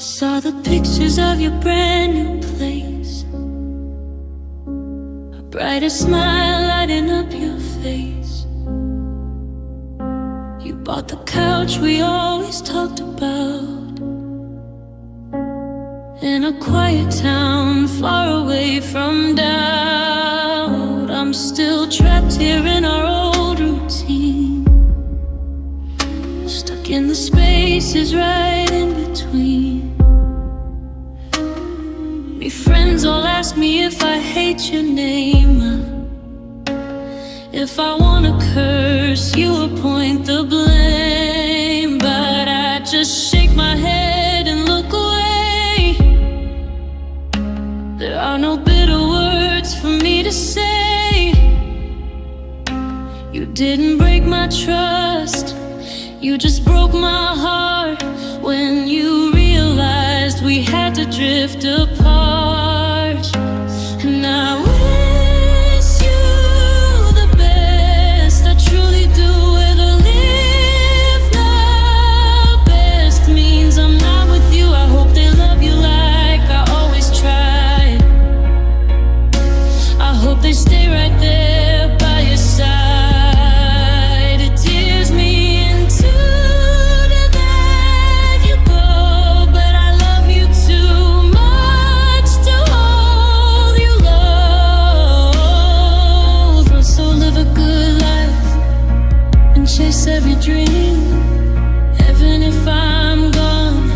Saw the pictures of your brand new place, a brighter smile lighting up your face. You bought the couch we always talked about, in a quiet town far away from doubt. I'm still trapped here in our old routine, stuck in the spaces right in between. Me friends all ask me if I hate your name, if I wanna curse you or point the blame, but I just shake my head and look away. There are no bitter words for me to say. You didn't break my trust, you just broke my heart when you realized we had to drift apart. And I wish you the best, I truly do. Whether live the best means I'm not with you. I hope they love you like I always tried. I hope they stay right there by your side. It tears me into the that you go, but I love you too much to hold you low. So live a good life and chase every dream, even if I'm gone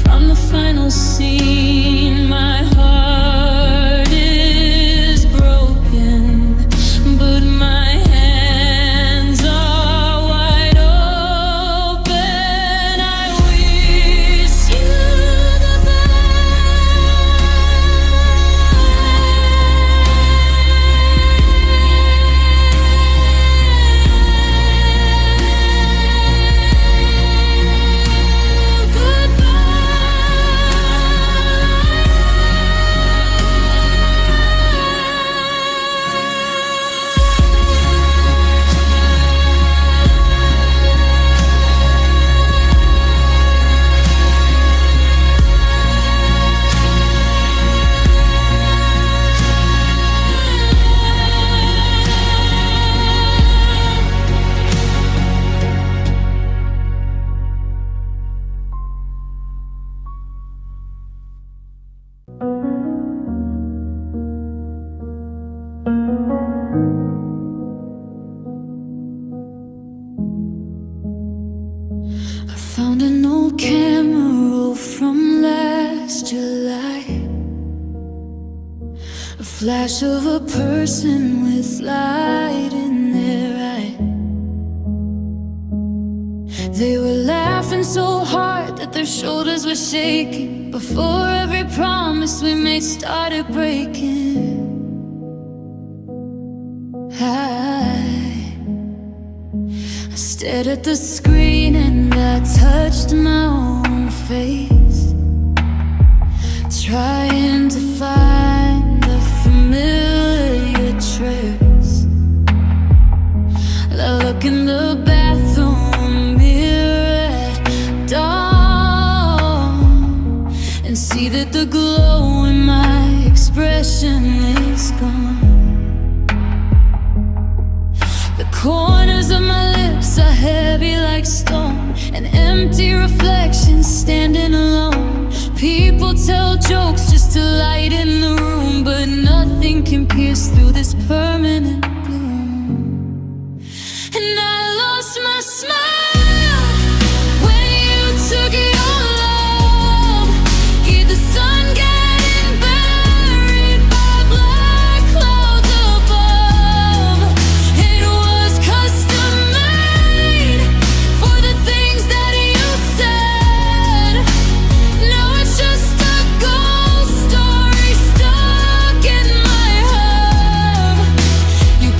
from the final scene. My heart is broken, but my hands are wide open. I wish you the I found an old camera roll from last July, a flash of a person with light in their eye. They were laughing so hard that their shoulders were shaking before every promise we made started breaking. I stared at the screen and I touched my own face, trying to find the familiar trace. I look in the bathroom mirror at dawn and see that the glow in my expression is gone. The corners of my lips are heavy like stone, an empty reflection standing alone. People tell jokes just to lighten the room, but nothing can pierce through this permanent gloom. And I lost my smile when you took your love. Hear the sun getting buried by black clouds above. It was custom made for the things that you said. Now it's just a ghost story stuck in my head. You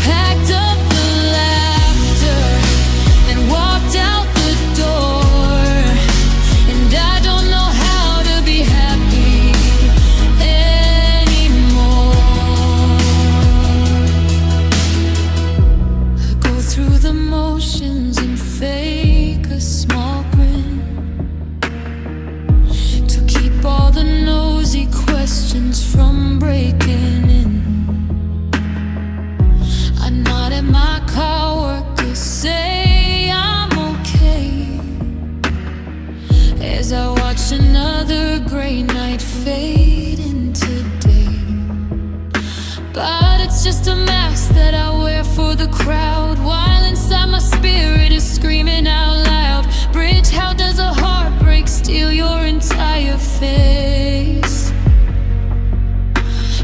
as I watch another gray night fade into day. But it's just a mask that I wear for the crowd, while inside my spirit is screaming out loud. Bridge, how does a heartbreak steal your entire face?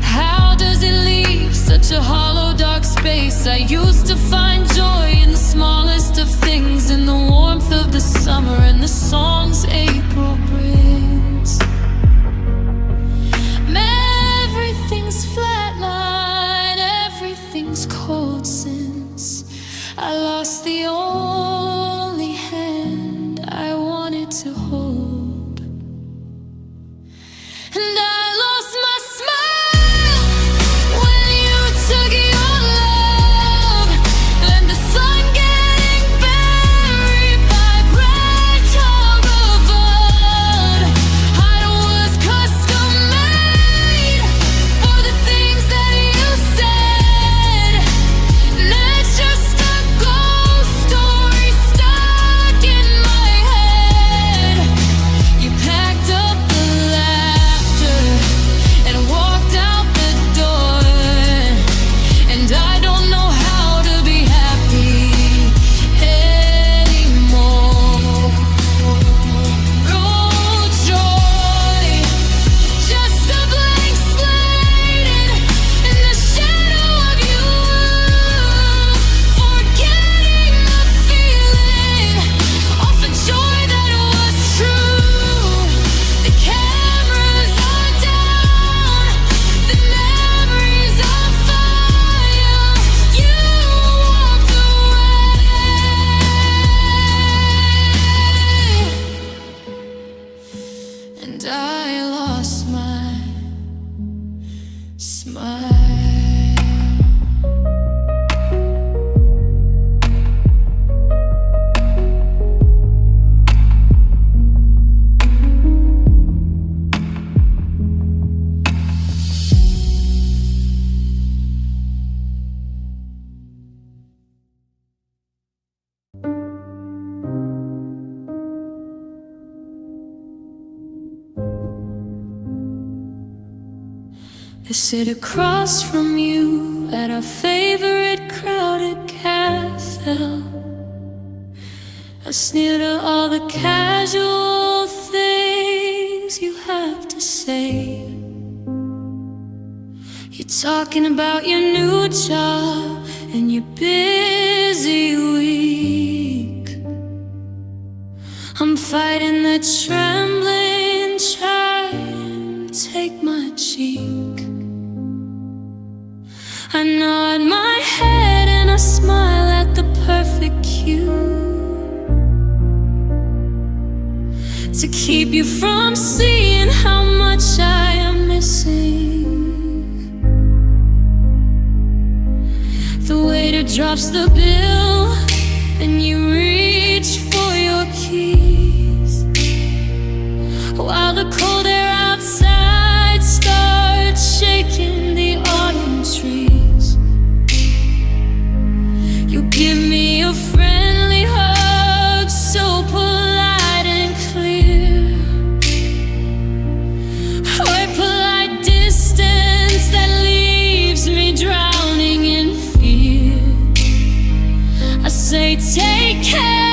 How does it leave such a hollow, dark space? I used to find joy in the smallest of things, in the warmth of the summer and the songs April brings. Everything's flatline, everything's cold since I lost the only hand I wanted to hold. And I lost my smile when you took your love, and the sun getting buried by bright tub of blood. I was custom made for the things that you said, and it's just a ghost story stuck in my head. You packed up the laughter and walked out the door, and I don't know how to be happy anymore. No joy, just a blank slate in the shadow of you. Forgetting the feeling of the joy that was true. The cameras are down, the memories are fire. You walked away, and I lost my smile. I sit across from you at our favorite crowded cafe. I sneer to all the casual things you have to say. You're talking about your new job and your busy week. I'm fighting the trembling, trying to take my cheek. I nod my head and I smile at the perfect cue to keep you from seeing how much I am missing. The waiter drops the bill and you reach for your keys, while the cold air outside starts shaking the autumn trees. You give me a friendly hug, so polite and clear. A polite distance that leaves me drowning in fear. I say, take care.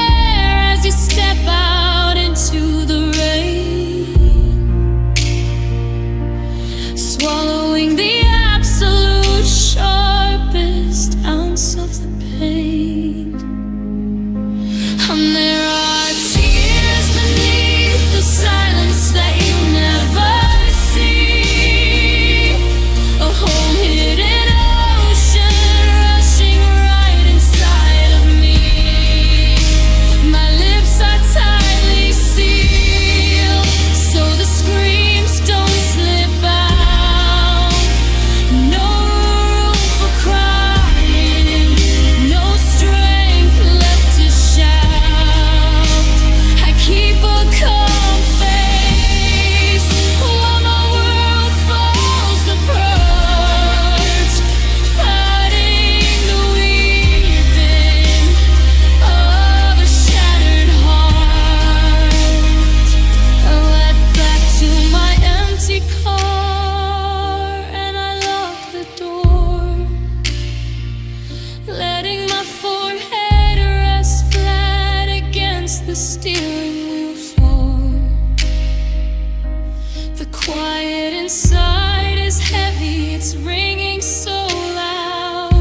it's ringing so loud.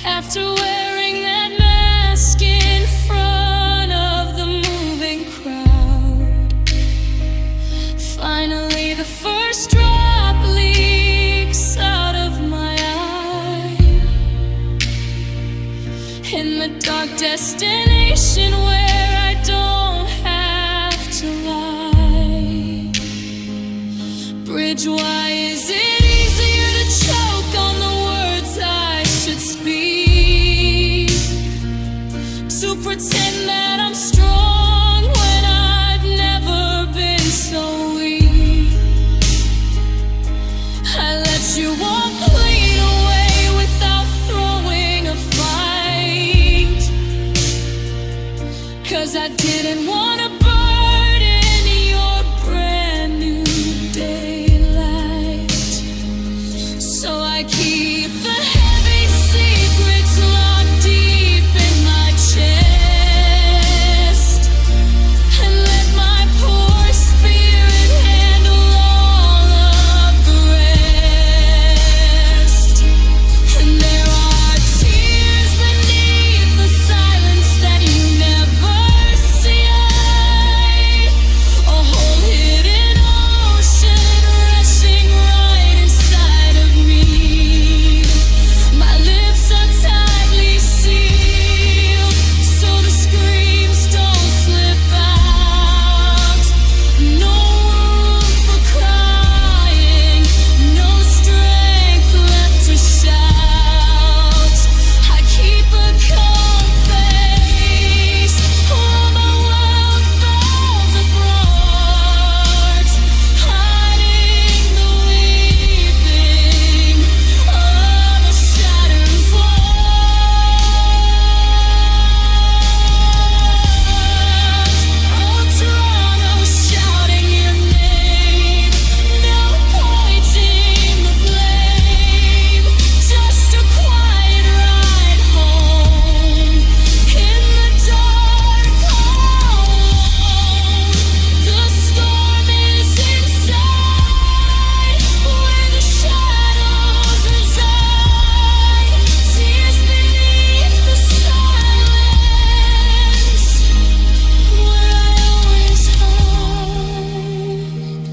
After wearing that mask in front of the moving crowd, finally the first drop leaks out of my eye. In the dark destination where I don't have to lie. Bridge, why is it easier to choke on the words I should speak? To pretend that I'm strong when I've never been so weak. I let you walk clean away without throwing a fight, 'cause I didn't want to burden your brand new daylight. So I keep the heavy secrets locked deep in my chest, and let my poor spirit handle all of the rest. And there are tears beneath the silence that you never see. A whole hidden ocean rushing right inside of me. My lips are tightly sealed so the screams don't slip out. No room for crying, no strength left to shout. I keep a calm face while my world falls apart, hiding the weeping of a shattered world. Oh, Toronto, shouting your name, no pointing the blame, just a quiet ride home in the dark alone. The storm is inside where the shadows reside. Tears beneath the silence where I always hide.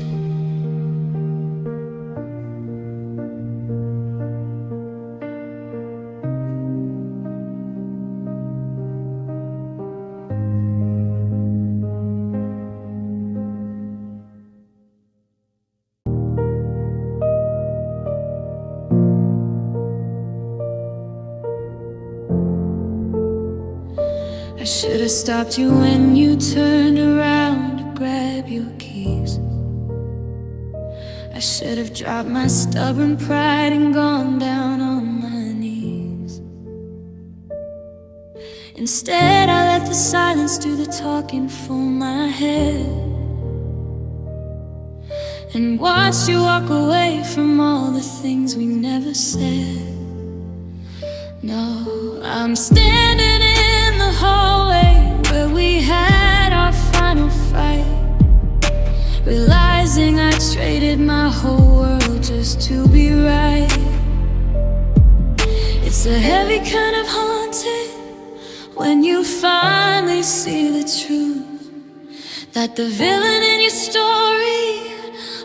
I should have stopped you when you turned around to grab your keys. I should have dropped my stubborn pride and gone down on my knees. Instead, I let the silence do the talking for my head, and watched you walk away from all the things we never said. No, I'm standing in the hallway where we had our final fight, realizing I traded my whole world just to be right. It's a heavy kind of haunting when you finally see the truth, that the villain in your story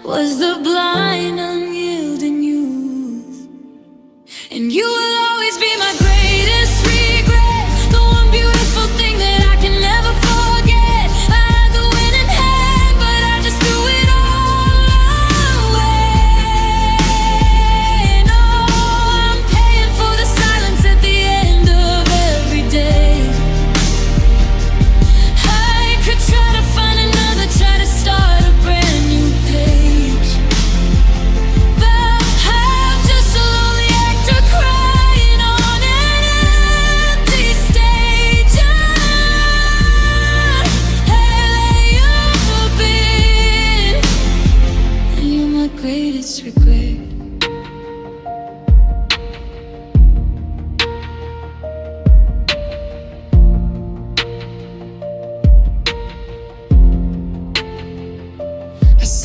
was the blind, unyielding youth. And you will always be my greatest regret, the one beautiful thing that I can never forget. I had the winning hand, but I just threw it all away. No, I'm paying for the silence at the end of every day. I could try to find another, try to start a brand new page,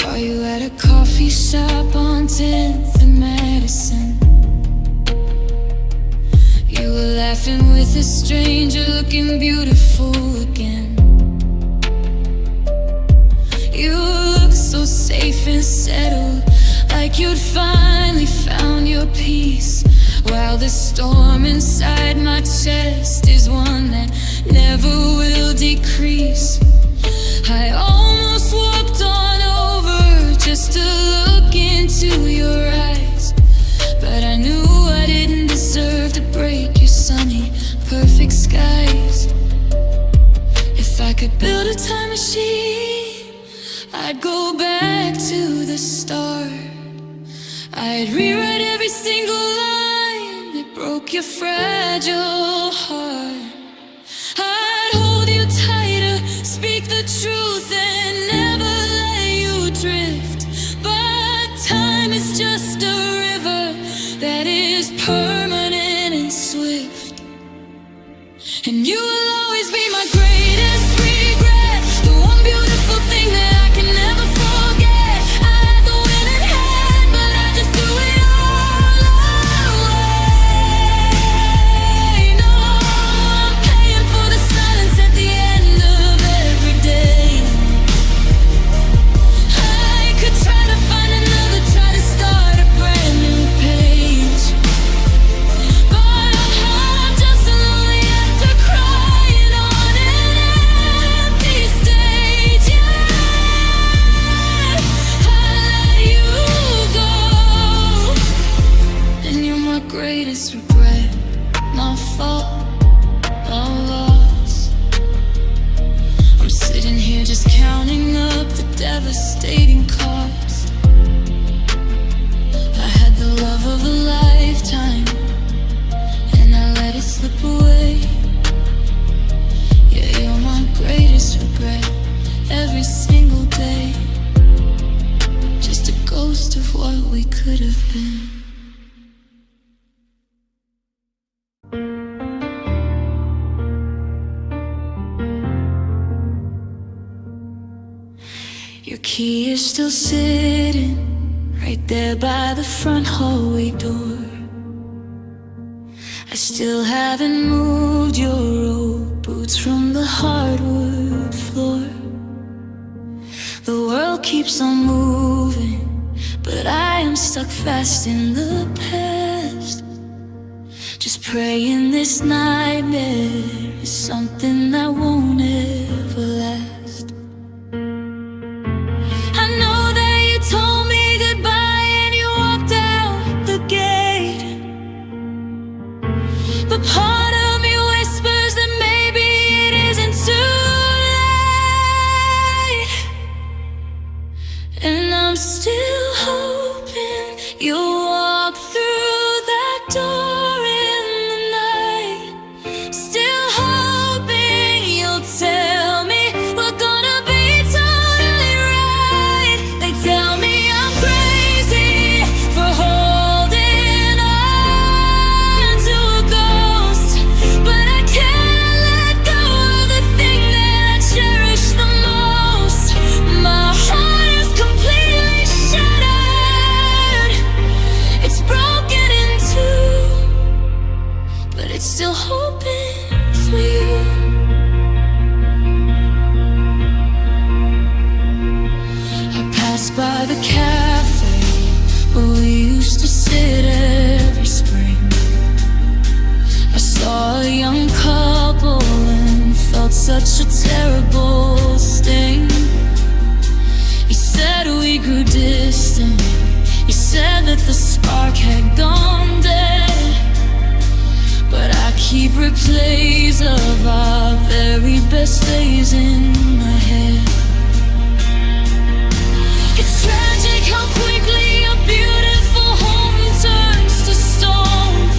Saw you at a coffee shop on 10th and Madison. You were laughing with a stranger, looking beautiful again. You looked so safe and settled, like you'd finally found your peace, while the storm inside my chest is one that never will decrease. I almost walked on over just to look into your eyes, but I knew I didn't deserve to break your sunny, perfect skies. If I could build a time machine, I'd go back to the start. I'd rewrite every single line that broke your fragile heart. I'd hold you tighter, speak the truth and never let you drift. But time is just a river that is permanent and swift, and you will always be my greatest regret, the one beautiful thing that I can never forget. I had the winning hand, but I just threw it all away. No, I'm paying for the silence at the end of every day. I could try to find another, try to start a brand new page, but I'm just a lonely actor crying on an empty stage. Yeah, I let you go, and you're my greatest regret, my fault, my loss. I'm sitting here just counting up the devastating cost. I had the love of a lifetime, and I let it slip away. Yeah, you're my greatest regret, every single day. Just a ghost of what we could have been. Your key is still sitting right there by the front hallway door. I still haven't moved your old boots from the hardwood floor. The world keeps on moving, but I am stuck fast in the past. Just praying this nightmare is something that won't ever last. I know that you told me goodbye and you walked out the gate, but part of me whispers that maybe it isn't too late. And I'm still hoping you'll walk through that door in the night. Still hoping you'll tell me we're gonna be totally right. They tell me I'm crazy for holding on to a ghost, but I can't let go of the thing that I cherish the most. My heart is completely shattered. It's broken in two, but it's still hoping for you. I passed by the cafe where we used to sit every spring. I saw a young couple and felt such a terrible sting. You said we grew distant, you said that the spark had gone dead, but I keep replays of our very best days in my head. It's tragic how quickly a beautiful home turns to stone.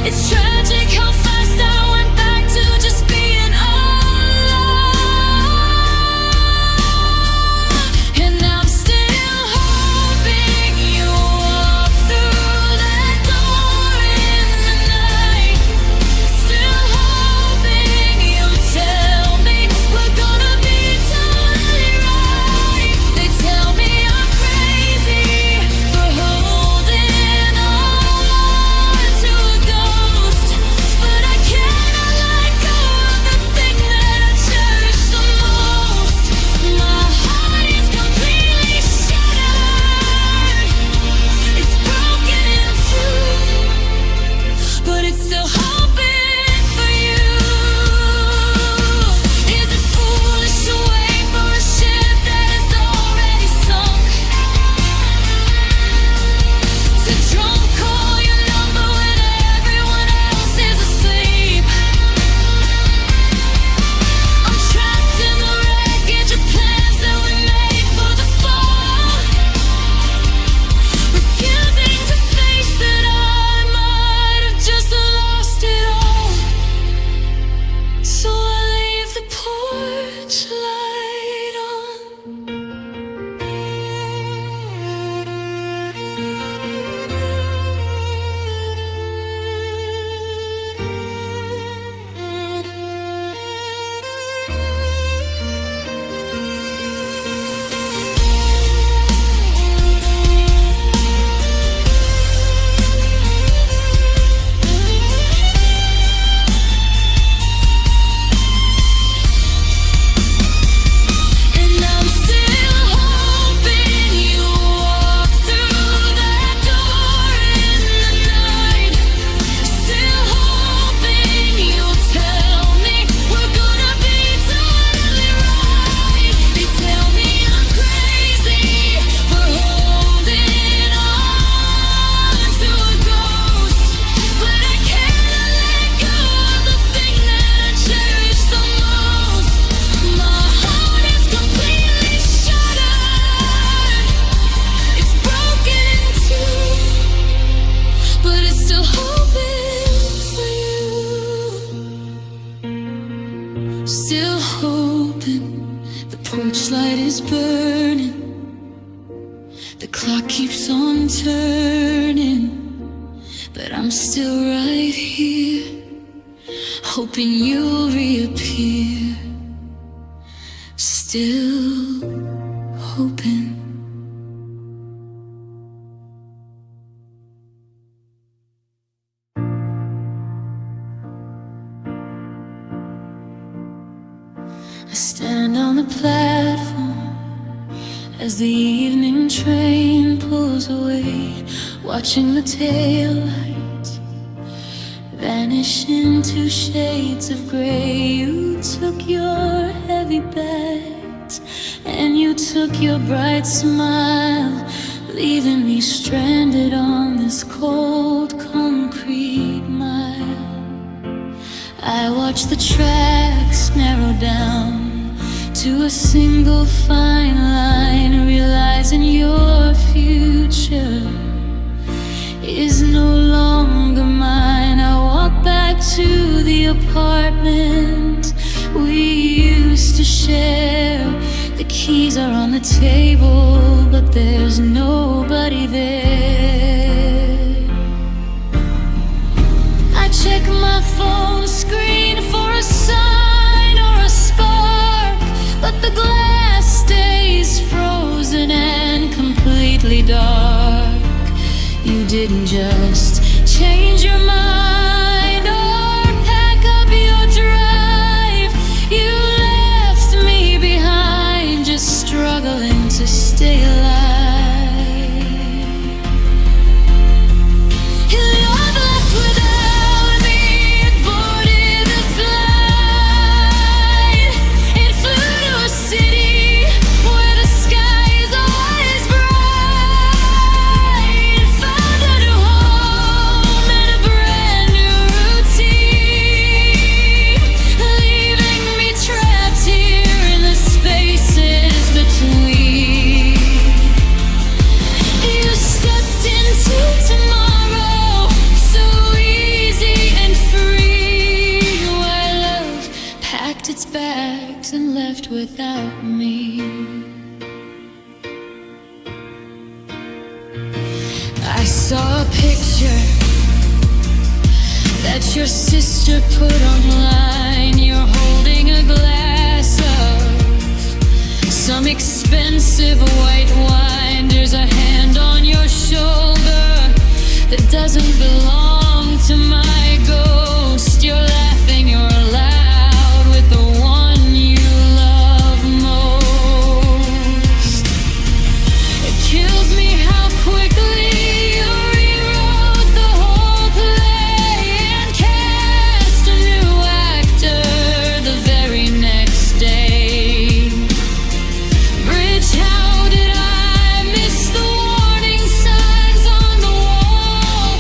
It's tragic how fast I went back to just being alone. flashlight is burning, the clock keeps on turning, but I'm still right here, hoping you'll reappear. Still hoping. I stand on the platform as the evening train pulls away, watching the taillights vanish into shades of gray. You took your heavy bags and you took your bright smile, leaving me stranded on this cold concrete mile. I watch the tracks narrow down to a single fine line, realizing your future is no longer mine. I walk back to the apartment we used to share. The keys are on the table, but there's nobody there. I check my phone screen for a sign or a spark, but the glass stays frozen and completely dark. You didn't just change your mind or pack up your drive. You left me behind, just struggling to stay alive. You're left without me. It boarded the flight. It flew to a city where the sky is always bright. Found a new home and a brand new routine, leaving me trapped here in the spaces between. You stepped into tomorrow so easy and free, while love packed its bags and left without me. I saw a picture that your sister put online. You're holding a glass of some expensive white wine. There's a hand on your shoulder that doesn't belong to my ghost. You're laughing, you're loud with the one you love most. It kills me how quickly you rewrote the whole play and cast a new actor the very next day. Bridge, how did I miss the warning signs on the wall?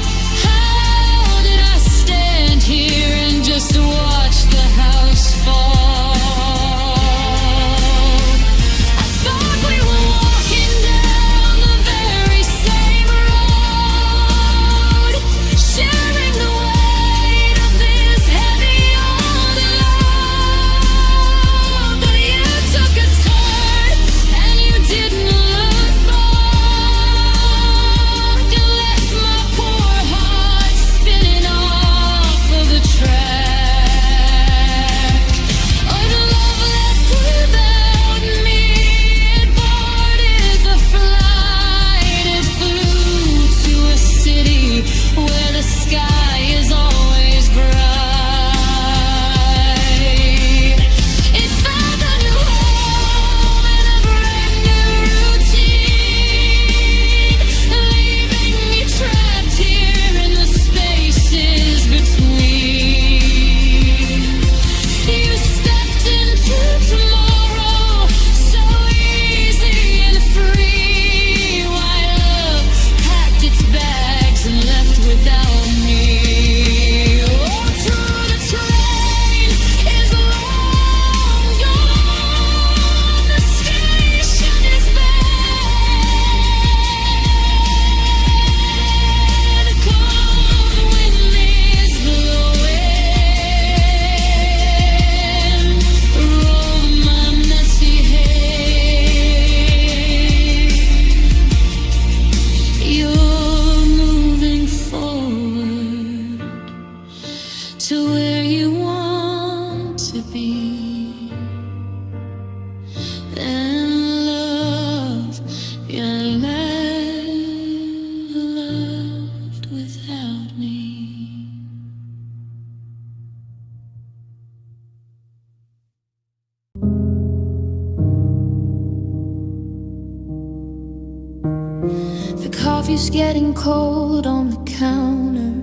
coffee's getting cold on the counter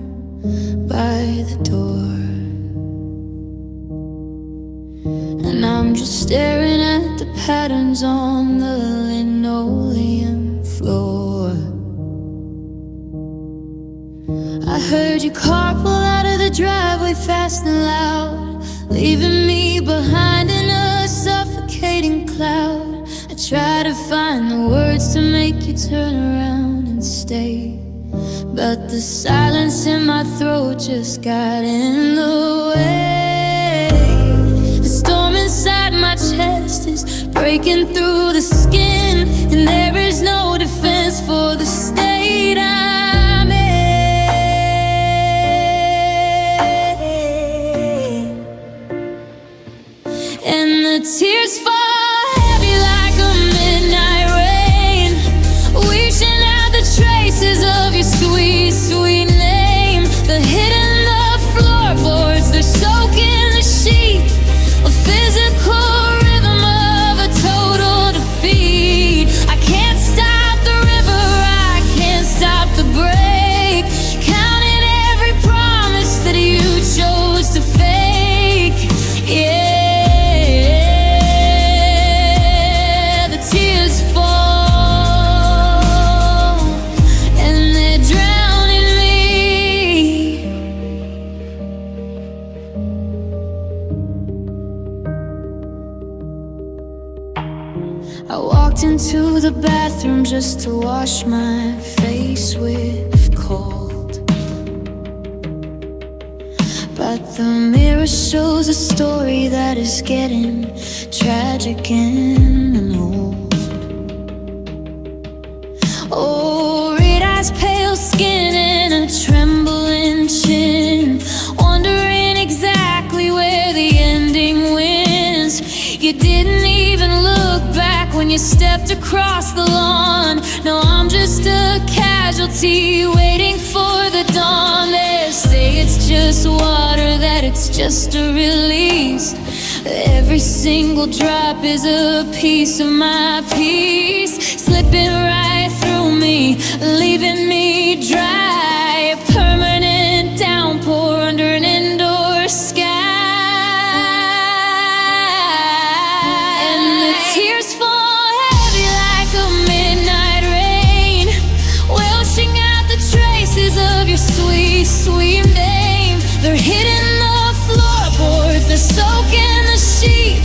by the door, and I'm just staring at the patterns on the linoleum floor. I heard you car pull out of the driveway fast and loud, leaving me behind in a suffocating cloud. I try to find the words to make you turn around and stay, but the silence in my throat just got in the way. The storm inside my chest is breaking through the skin, and there is no defense for the state I'm in. And the tears fall of your sweet, sweet name. They're hitting the floorboards, they're soaking the sheet. A physical rhythm of a total defeat. I can't stop the river, I can't stop the break. Counting every promise that you chose to fake. Yeah, the tears fall. I walked into the bathroom just to wash my face with cold, but the mirror shows a story that is getting tragic and old. Oh, red eyes, pale skin, and a trembling chin, wondering exactly where the ending wins. You didn't even look back when you stepped across the lawn. No, I'm just a casualty waiting for the dawn. They say it's just water, that it's just a release. Every single drop is a piece of my peace, slipping right through me, leaving me dry. A permanent downpour under an indoor sky. Tears fall heavy like a midnight rain, washing out the traces of your sweet, sweet name. They're hitting the floorboards, they're soaking the sheet.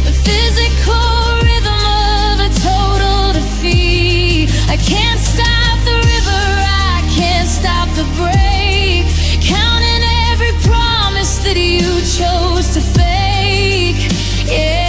The physical rhythm of a total defeat. I can't stop the river, I can't stop the break. Counting every promise that you chose to fake. Yeah.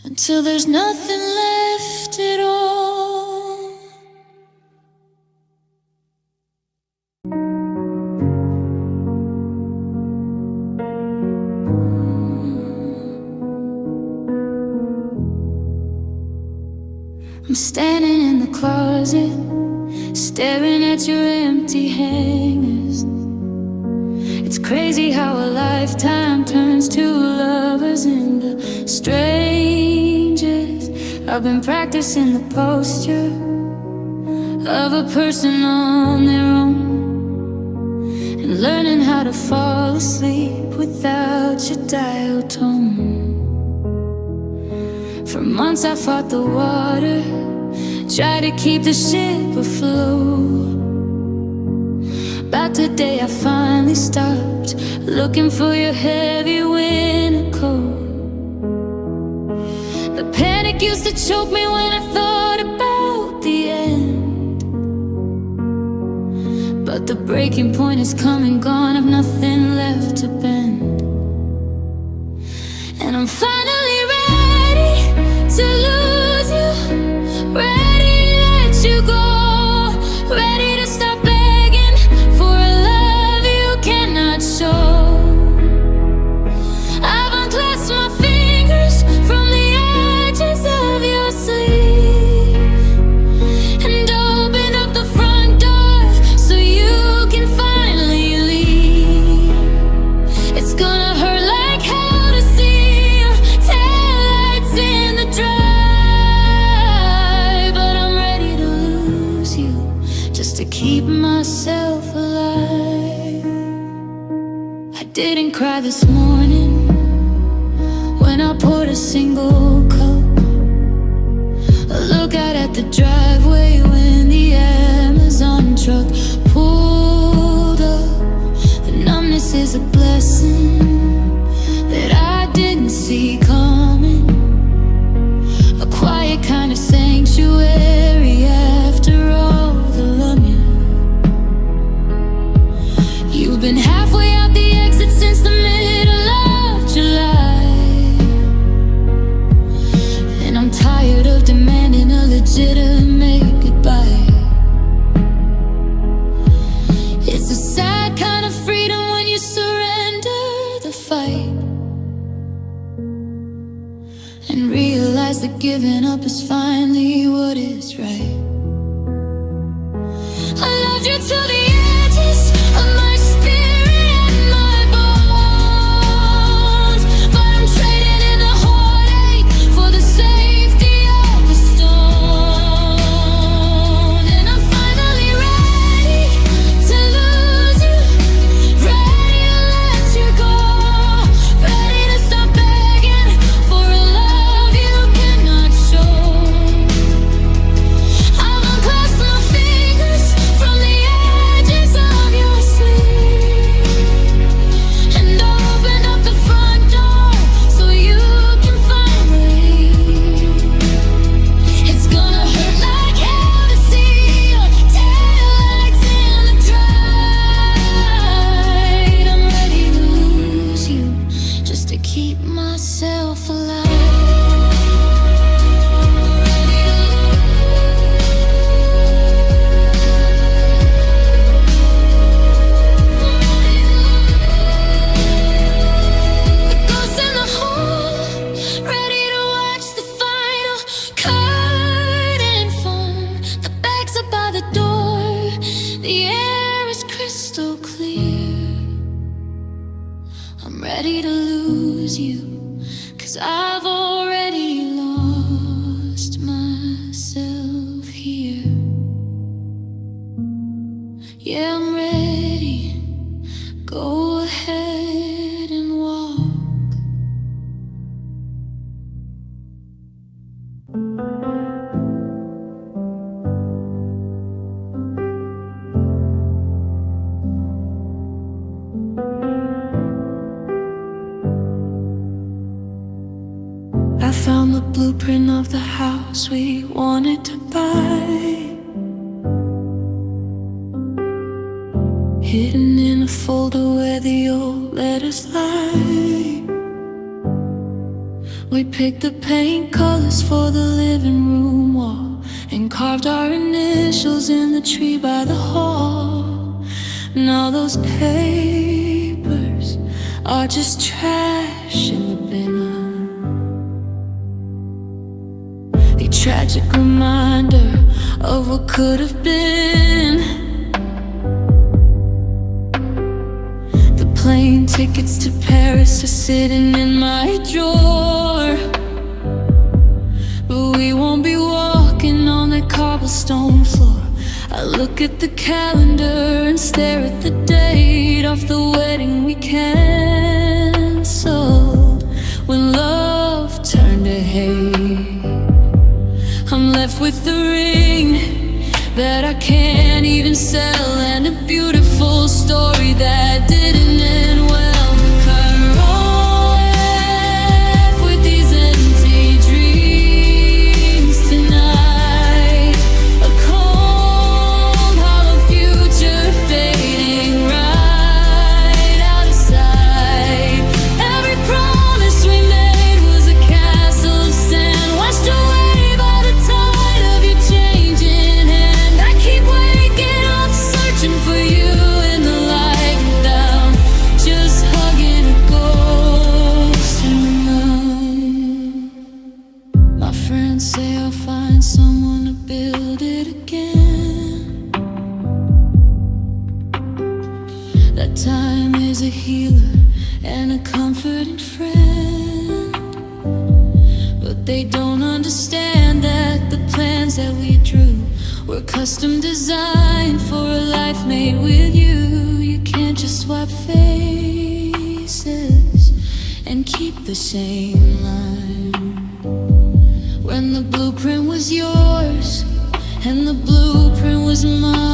Until there's nothing left at all. I'm standing in the closet, staring at your empty hangers. It's crazy how a lifetime turns two lovers into strangers. I've been practicing the posture of a person on their own, and learning how to fall asleep without your dial tone. For months I fought the water, tried to keep the ship afloat. But today I finally stopped looking for your heavy winter coat. The panic used to choke me when I thought about the end, but the breaking point is come and gone. I've nothing left to bend, and I'm finally ready to lose you, ready to let you go, ready to stop begging for a love you cannot show. I've unclasped my fingers from the edges of your sleeve and opened up the front door so you can finally leave. It's gonna hurt like hell to see your taillights in the drive, but I'm ready to lose you just to keep myself alive. I didn't cry this morning when I poured a single cup. I look out at the driveway when the Amazon truck pulled up. The numbness is a blessing that I didn't see coming, a quiet kind of sanctuary after all the lumia. You've been halfway out the exit since the middle of July, and I'm tired of demanding a legitimate goodbye. It's a sad kind of freedom when you surrender the fight and realize that giving up is finally what is right. I loved you till the edges of my spirit and my bones, but I'm trading in the heartache for the safety of the stone. And I'm finally ready to lose you, ready to let you go, ready to stop begging for a love you cannot show. I've unclasped my fingers from the edges of your sleeve and opened up the front door so you can finally leave. It's gonna hurt like hell to see your taillights in the drive. I'm ready to lose you just to keep myself alive. The ghosts in the hall, ready to watch the final curtain fall. The bags are by the door, the air is crystal clear. I'm ready to lose you, 'cause I've already lost myself here. Yeah, I'm ready. Go ahead and walk. I found the blueprint of the house we wanted to buy, hidden in a folder where the old letters lie. We picked the paint colors for the living room wall and carved our initials in the tree by the hall. Now those papers are just trash in the binner, a tragic reminder of what could have been. The plane tickets to Paris are sitting in my drawer, but we won't be walking on that cobblestone floor. I look at the calendar and stare at the date of the wedding we canceled when love turned to hate. I'm left with the ring that I can't even sell, and a beautiful story that didn't end well. that time is a healer and a comforting friend. But they don't understand that the plans that we drew were custom designed for a life made with you. You can't just swap faces and keep the same line, when the blueprint was yours and the blueprint was mine.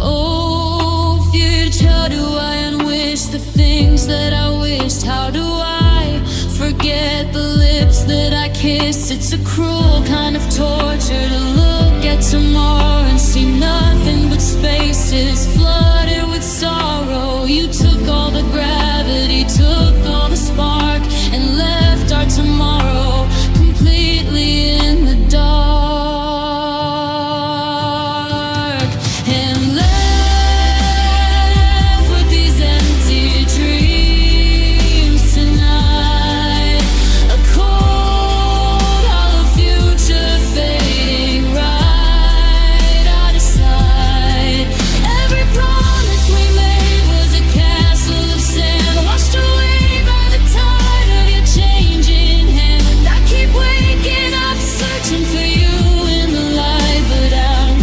Oh, future, how do I unwish the things that I wished? How do I forget the lips that I kissed? It's a cruel kind of torture to look at tomorrow and see nothing but spaces flooded with sorrow. You took all the gravity, took all the spark, and left our tomorrow completely in the dark. And left with these empty dreams tonight, a cold, hollow future fading right out of sight. Every promise we made was a castle of sand, washed away by the tide of your changing hand. I keep waking up searching for you in the light, but I'm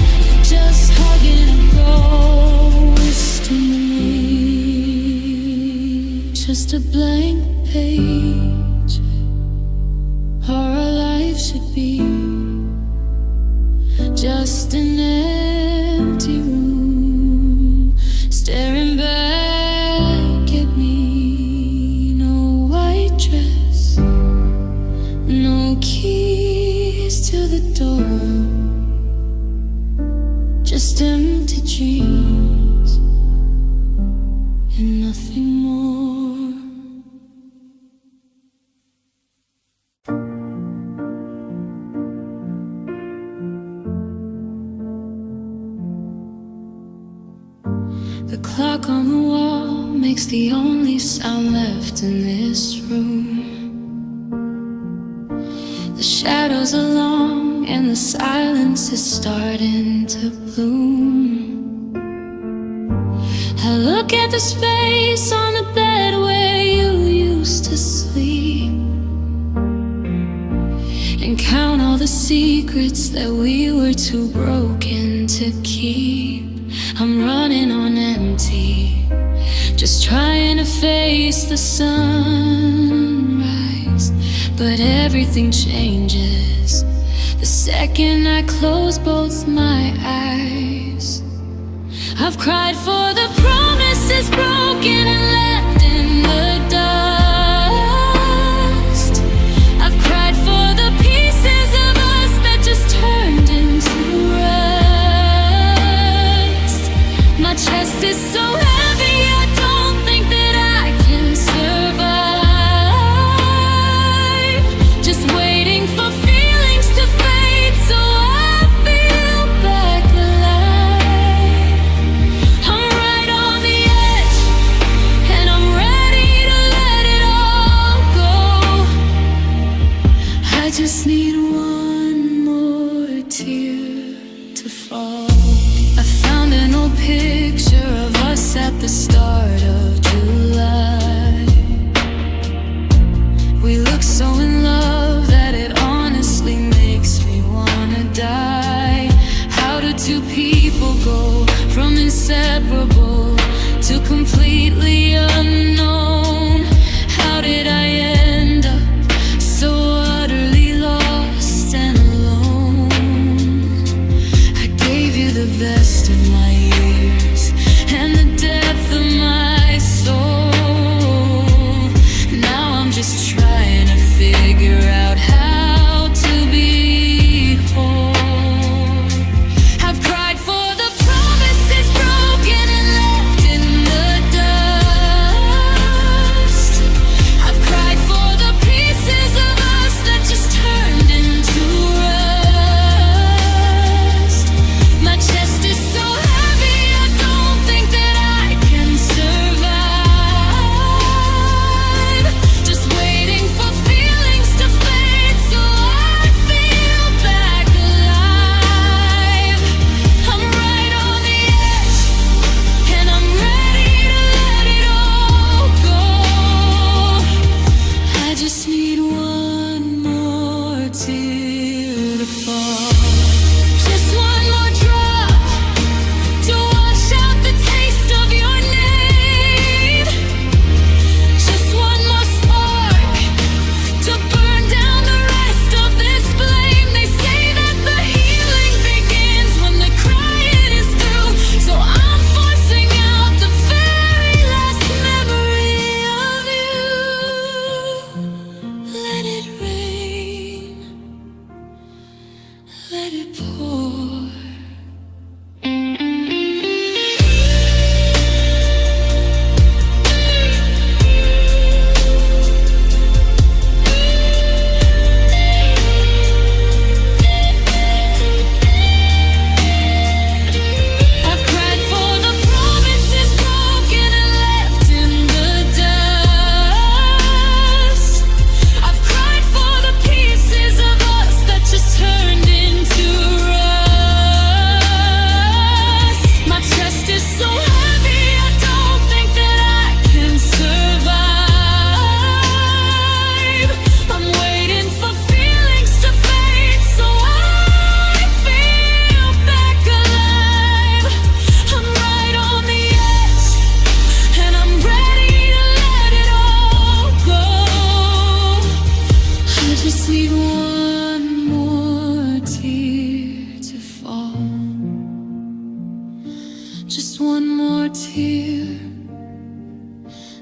just hugging a ghost in the night. Just a blank page, or our life should be just an empty room, staring back at me. No white dress, no keys to the door, just empty dreams and nothing more. The clock on the wall makes the only sound left in this room. The shadows are long and the silence is starting to bloom. I look at the space on the bed where you used to sleep, and count all the secrets that we were too broken to keep. I'm running on empty, just trying to face the sunrise. But everything changes the second I close both my eyes. I've cried for the promises broken and left in the dust. I've cried for the pieces of us that just turned into rust. My chest is so heavy, I don't think that I can survive. Just waiting for feelings to fade so I feel back alive. I'm right on the edge and I'm ready to let it all go. I just need one more tear to fall. I found an old picture of us at the start of July. We look so in love that it honestly makes me wanna die. How do two people go from inseparable to completely unknown? How did I end up so utterly lost and alone? I gave you the best of my years and the depth of my soul. Now I'm just trying to figure out how to be whole. I've cried for the promises broken and left in the dust. I've cried for the pieces of us that just turned into rust. My chest is so heavy, I don't think that I can survive. just one more tear,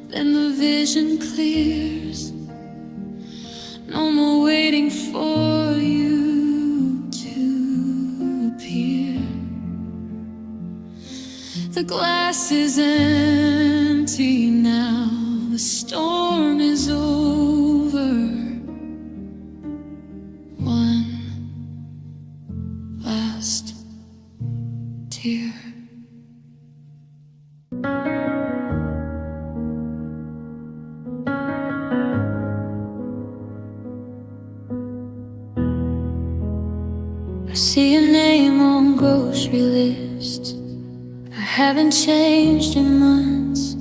then the vision clears. No more waiting for you to appear. The glass is empty now, the storm is over. One last tear. I see your name on grocery lists. I haven't changed in months,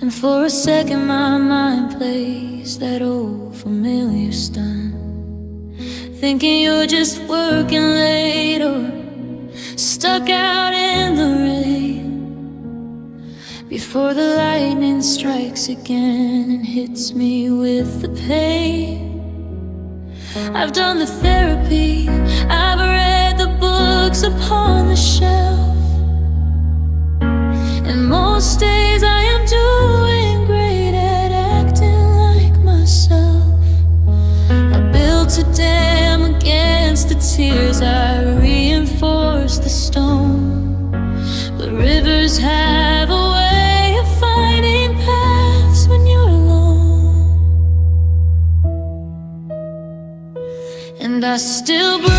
and for a second my mind plays that old familiar stunt, thinking you're just working late or stuck out in the rain, before the lightning strikes again and hits me with the pain. I've done the therapy, I've read the books upon the shelf, and most days I am doing great at acting like myself. I built a dam against the tears, I reinforced the stone, but rivers have a way of finding paths when you're alone. And I still break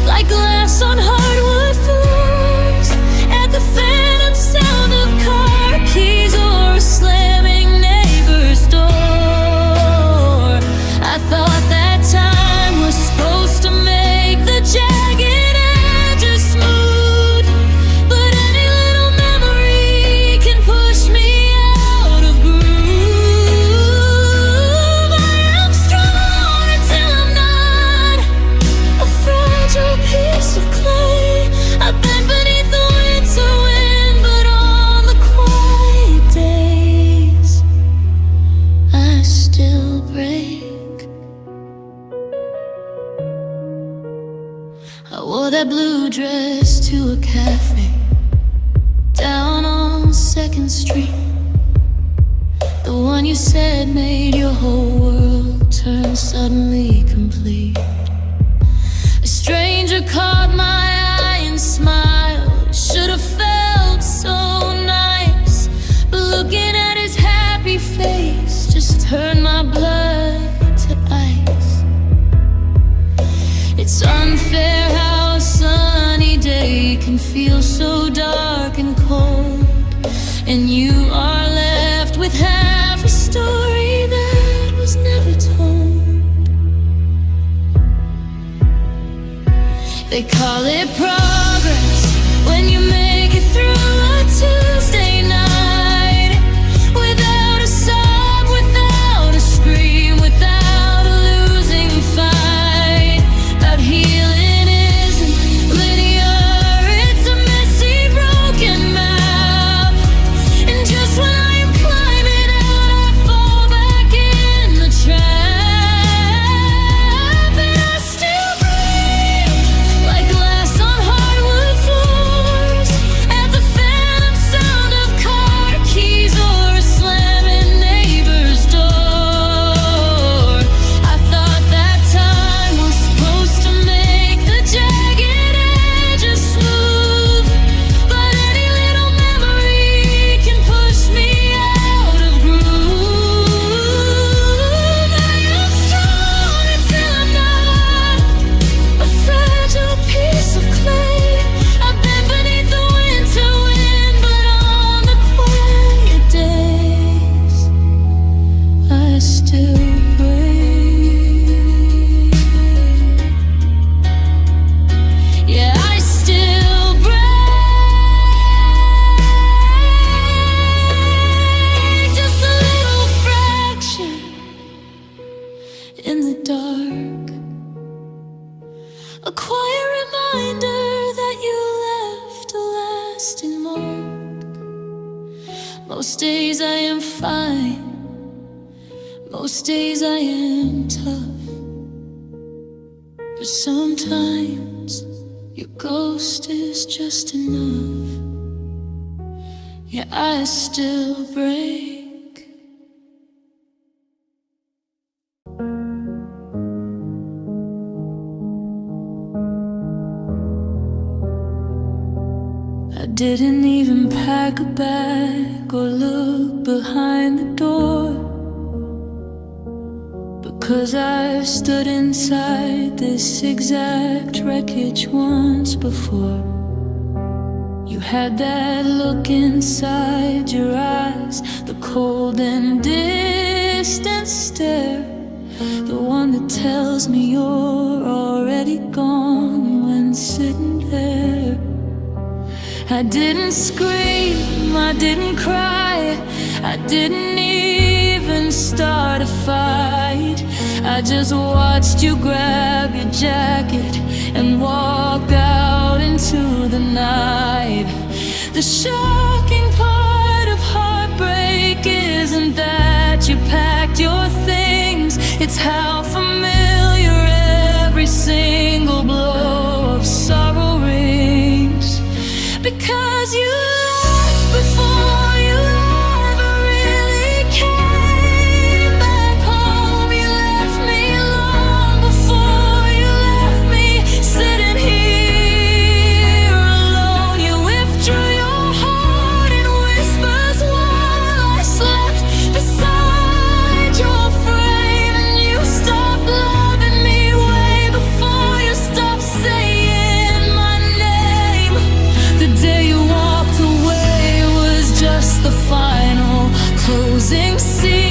like glass on hardwood floors at the phantom sound of car keys or a slamming neighbor's door. I thought that time was supposed to make the jagged edges smooth, but any little memory can push me out of groove. I am strong until I'm not, a fragile piece of clay. I've been beneath the winter wind, but on the quiet days I still break. I wore that blue dress to a cafe down on 2nd Street, the one you said made your whole world turn suddenly complete. A stranger caught my eye and smiled. Should have felt so nice, but looking at his happy face just turned my blood to ice. It's unfair how a sunny day can feel so dark and cold, and you are left with half a story that was never told. They call it progress when you make it through a Tuesday night, without a sob, without a scream, without a losing fight. That healing isn't linear, it's a messy, broken map. And just when I am climbing out, I fall back in the trap. And I still break like glass on hardwood floors at the phantom sound of car keys or a slamming neighbor's door. I thought that time was supposed to make the jagged edges smooth, but any little memory can push me out of groove. I am strong until I'm not, a fragile piece of clay. I've been beneath the winter wind, but on the quiet days I still break. Yeah, I still break, just a little fraction in the dark, a quiet reminder that you left a lasting mark. Most days I am fine, most days I am tough, but sometimes Your ghost is just enough. Yeah, I still break. I didn't even pack a bag or look behind the door, because I've stood inside this exact wreckage once before. You had that look inside your eyes, the cold and distant stare, the one that tells me you're already gone when sitting there. I didn't scream, I didn't cry, I didn't even start a fight. I just watched you grab your jacket and walk out into the night. The shocking part of heartbreak isn't that you packed your things, it's how familiar every single blow of sorrow rings. Because you left before you ever really came back home. You left me long before you left me sitting here alone. You withdrew your heart in whispers while I slept beside your frame, and you stopped loving me way before you stopped saying my name. The day you walked away was just the final closing scene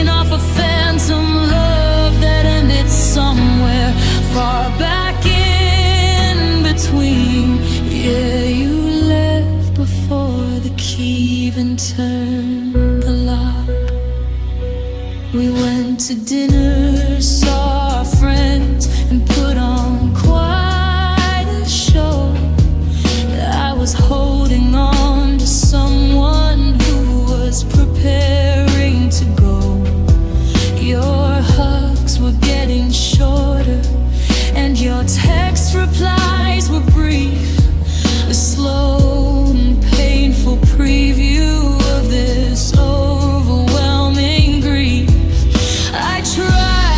of a phantom love that ended somewhere far back in between. Yeah, you left before the key even turned the lock. We went to dinner, saw our friends, and put on quite a show. I was holding on to someone who was preparing to go. Your hugs were getting shorter, and your text replies were brief. A slow and painful preview of this overwhelming grief. I tried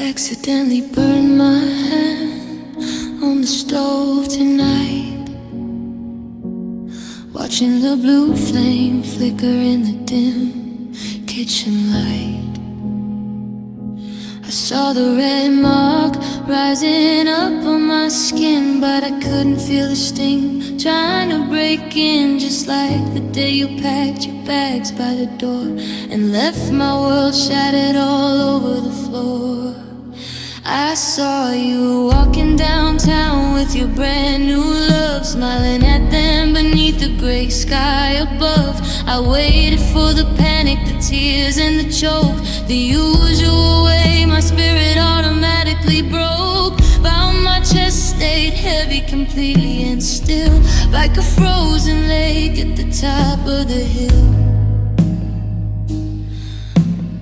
accidentally burned my hand on the stove tonight, watching the blue flame flicker in the dim kitchen light. I saw the red mark rising up on my skin, but I couldn't feel the sting trying to break in. Just like the day you packed your bags by the door and left my world shattered all over the floor. I saw you walking downtown with your brand new love, smiling at them beneath the gray sky above. I waited for the panic, the tears and the choke, the usual way my spirit automatically broke. Bound my chest stayed heavy, completely and still, like a frozen lake at the top of the hill.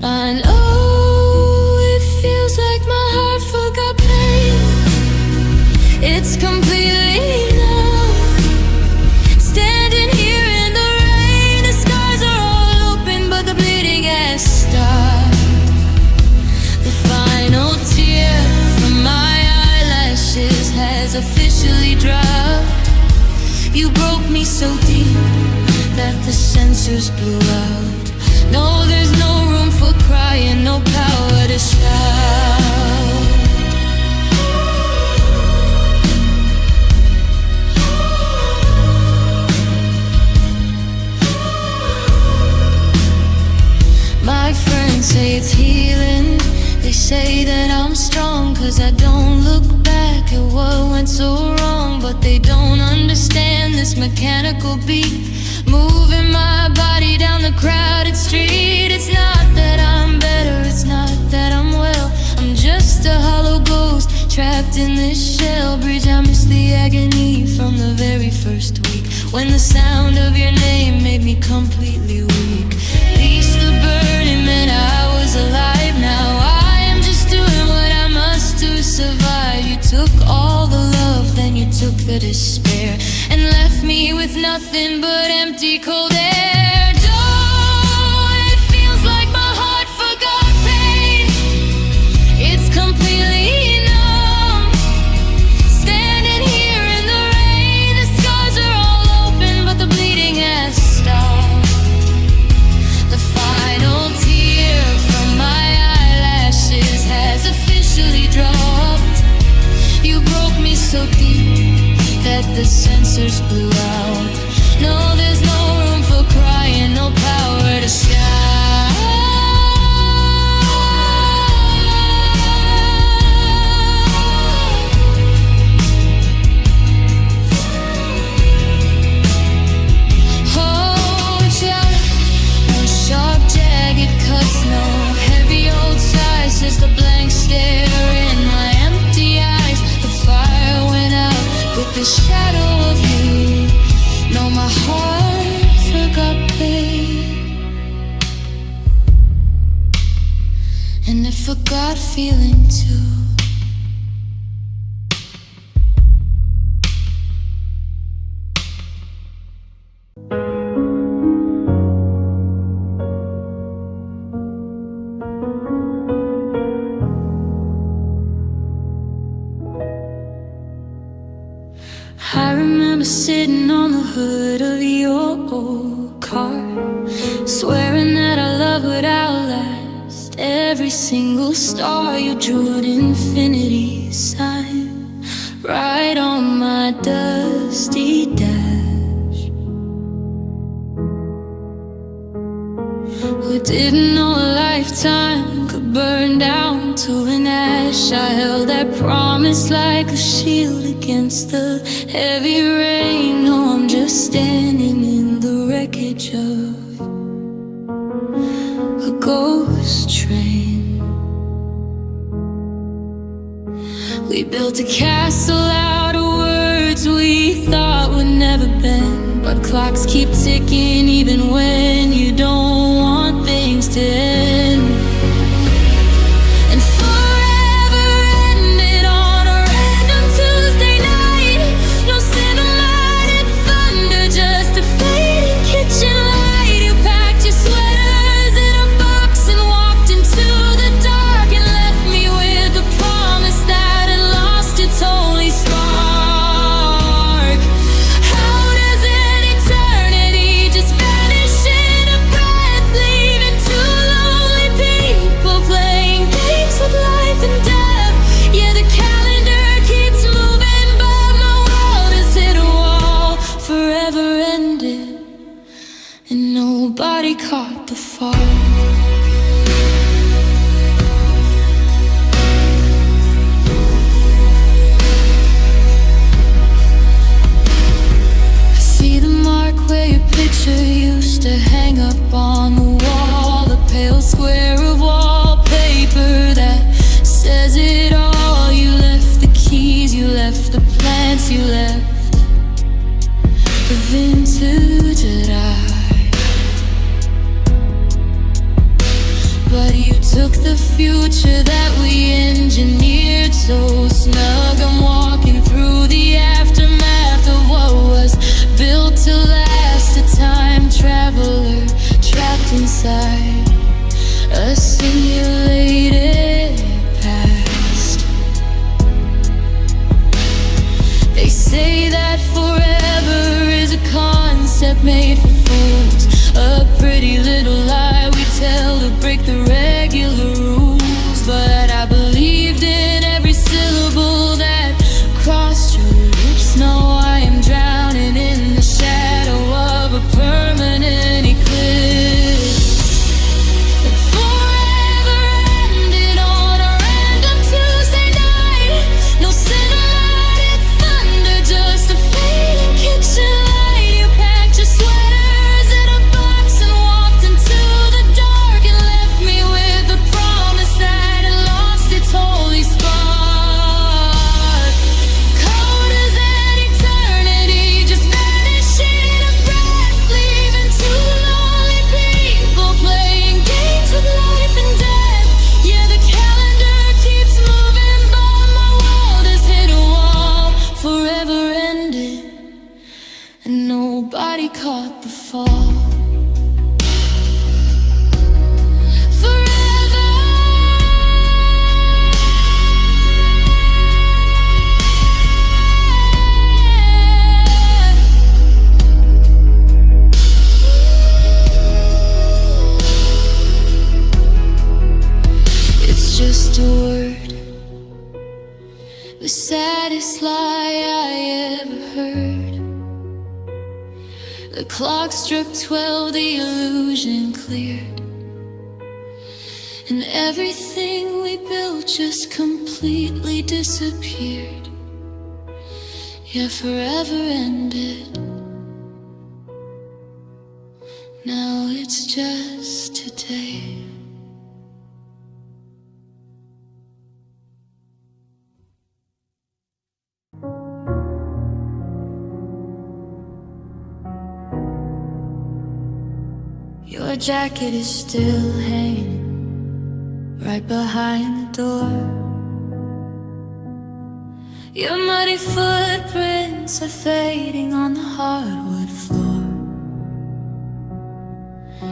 I know it feels like my heart forgot pain. It's completely numb, standing here in the rain. The skies are all open, but the bleeding has stopped. The final tear from my eyelashes has officially dropped. You broke me so deep that the sensors blew out. No, there's no room for crying, no power to shout. My friends say it's healing. They say that I'm strong, 'cause I don't look back at what went so wrong. But they don't understand this mechanical beat moving my body down the crowded street. It's not that I'm better, it's not that I'm well. I'm just a hollow ghost trapped in this shell bridge. I miss the agony from the very first week, when the sound of your name made me completely weak. At least the burning meant I was alive. Now I am just doing what I must to survive. You took all the love, then you took the despair, and left me with nothing but empty cold air. Oh, it feels like my heart forgot pain. It's completely numb, standing here in the rain. The skies are all open, but the bleeding has stopped. The final tear from my eyelashes has officially dropped. You broke me so deep that the sensors blew out. No, there's no room for crying, no power to shout. Oh, shout. No sharp, jagged cuts, no heavy old sighs, just a blank stare in my empty eyes. The fire went out with the shadow of you. No, my heart forgot pain, and it forgot feeling too. I remember sitting on the hood of your old car, swearing that our love would outlast every single star. You drew an infinity sign right on my dusty dash. We didn't know a lifetime could burn down to an ash. I held that promise like a shield against the heavy rain. No, I'm just standing in the wreckage of a ghost train. We built a castle out of words we thought would never bend, but clocks keep ticking even when you don't want things to end. And forever ended on a random Tuesday night. No cinematic thunder, just a fading kitchen light. You packed your sweaters in a box and walked into the dark and left me with square of wallpaper that says it all. You left the keys, you left the plants, you left the vintage that but you took the future that we engineered so snug. I'm walking through the aftermath of what was built to last. A time traveler trapped inside a simulated past. They say that forever is a concept made for fools, a pretty little lie we tell to break the regular rules. But I believed in every syllable that crossed your lips. Now I am drowning in the shadow of a permanent eclipse. Forever ended on a random Tuesday night. No cinematic thunder, just a fading kitchen light. You packed your sweaters in a box and walked into the dark and left me with the promise that it lost its holy spark. Cold as an eternity, just vanishing in a breath, leaving two lonely people playing games with life and death. Yeah, the calendar keeps moving, but my world has hit a wall. Forever ended, and nobody caught the fall. Forever. It's just a word, the saddest lie I ever heard. The clock struck 12, the illusion cleared, and everything we built just completely disappeared. Yeah, forever ended. Now it's just today. Your jacket is still hanging right behind the door. Your muddy footprints are fading on the hardwood floor.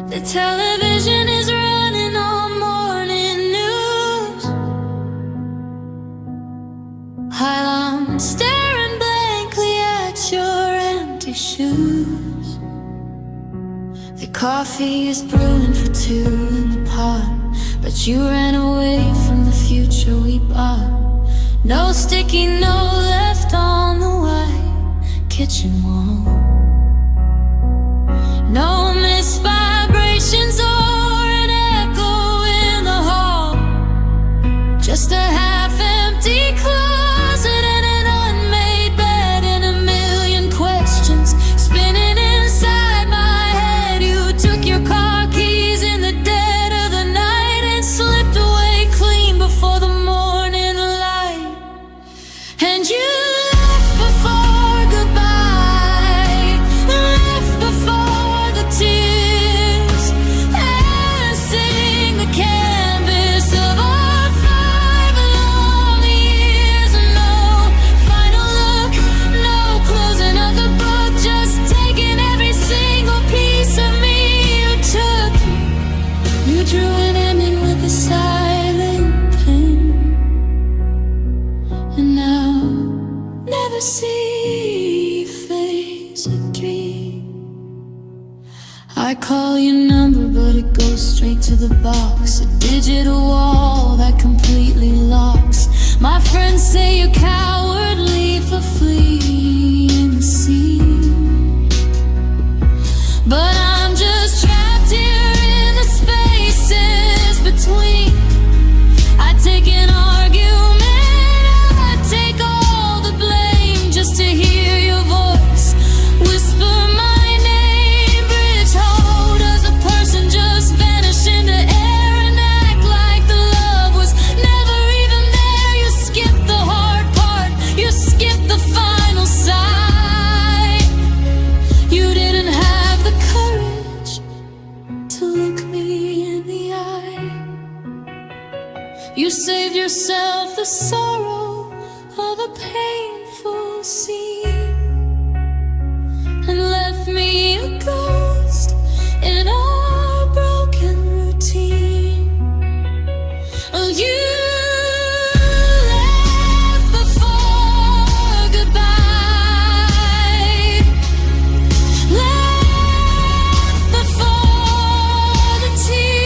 The television is running on morning news while I'm staring blankly at your empty shoes. The coffee is brewing for two in the pot, but you ran away from the future we bought. No sticky note left on the white kitchen wall. No missed vibrations or an echo in the hall. Just a half-empty closet and an unmade bed and a million questions spinning inside my head. You took your car keys in the dead of the night and slipped away clean before the morning light. And you left before goodbye, left before the tears, erasing the canvas of our 5 long years. No final look, no closing of the book, just taking every single piece of me you took. You drew an ending with a silent pen, and now never see face a dream. I call your number, but it goes straight to the box, a digital wall that completely locks. My friends say you're cowardly for fleeing the scene, but I'm just trapped here in the spaces between. I take an argument, I take all the blame just to hear your voice whisper my name. Bridge, how does a person just vanish into air the sorrow of a painful scene and left me a ghost in our broken routine. Oh, you left before goodbye, left before the tears,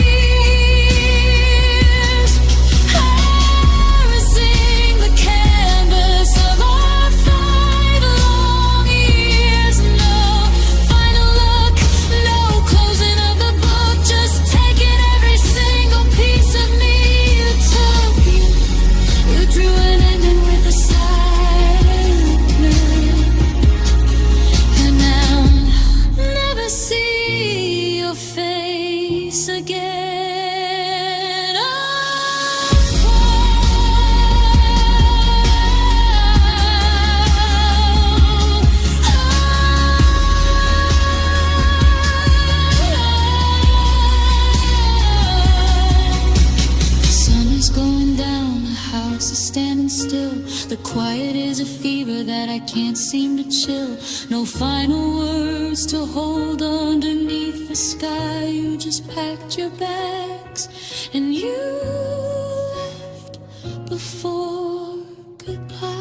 harassing the canvas of our 5 long years. No final look, no closing of the book, just taking every single piece of me. You took you drew an ending with a silent moon, and now I'll never see your face again. Oh, the sun is going down, the house is standing still. The quiet is a fever that I can't seem to chill. No final words to hold underneath the sky. You just packed your bags and you left before goodbye.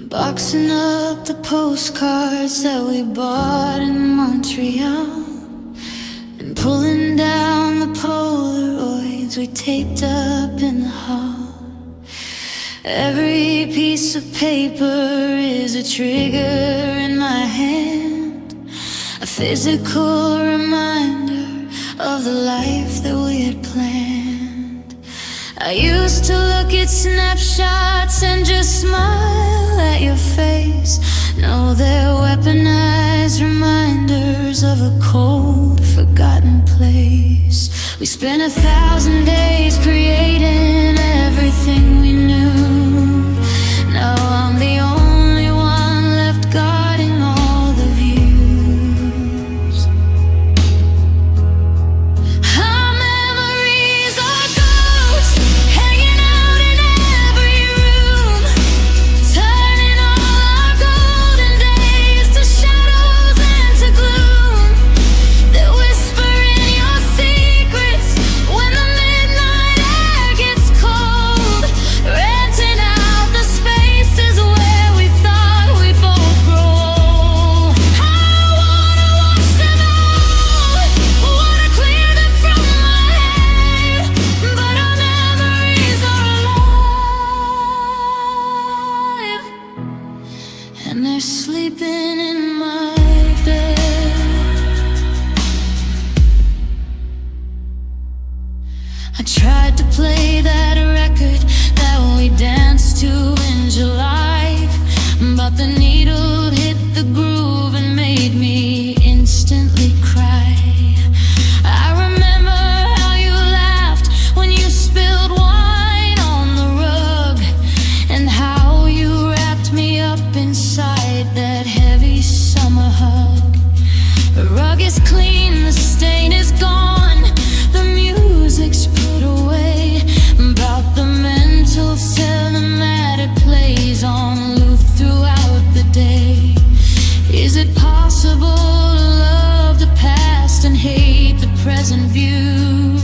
Boxing up the postcards that we bought in Montreal and pulling down the Polaroids we taped up in the hall. Every piece of paper is a trigger in my hand, a physical reminder of the life that we had planned. I used to look at snapshots and just smile at your face. No, they're weaponized reminders of a cold, forgotten place. We spent 1,000 days creating everything we knew. Now I'm the only one left guarding all the views. Our memories are ghosts hanging out in every room, turning all our golden days to shadows and to gloom. They whisper in your secrets when the midnight air gets cold, renting out the spaces where we thought we'd both grow old. I wanna wash them out, wanna clear them from my head, but our memories are alive, and they're sleeping in my bed. I tried to play that record that we danced to in July, but the needle hit the groove and made me instantly cry. I remember how you laughed when you spilled wine on the rug, and how you wrapped me up inside that heavy summer hug. The rug is clean, the stain is gone, the music's put away, about the mental cinematic plays on loop throughout the day. Is it possible to love the past and hate the present view?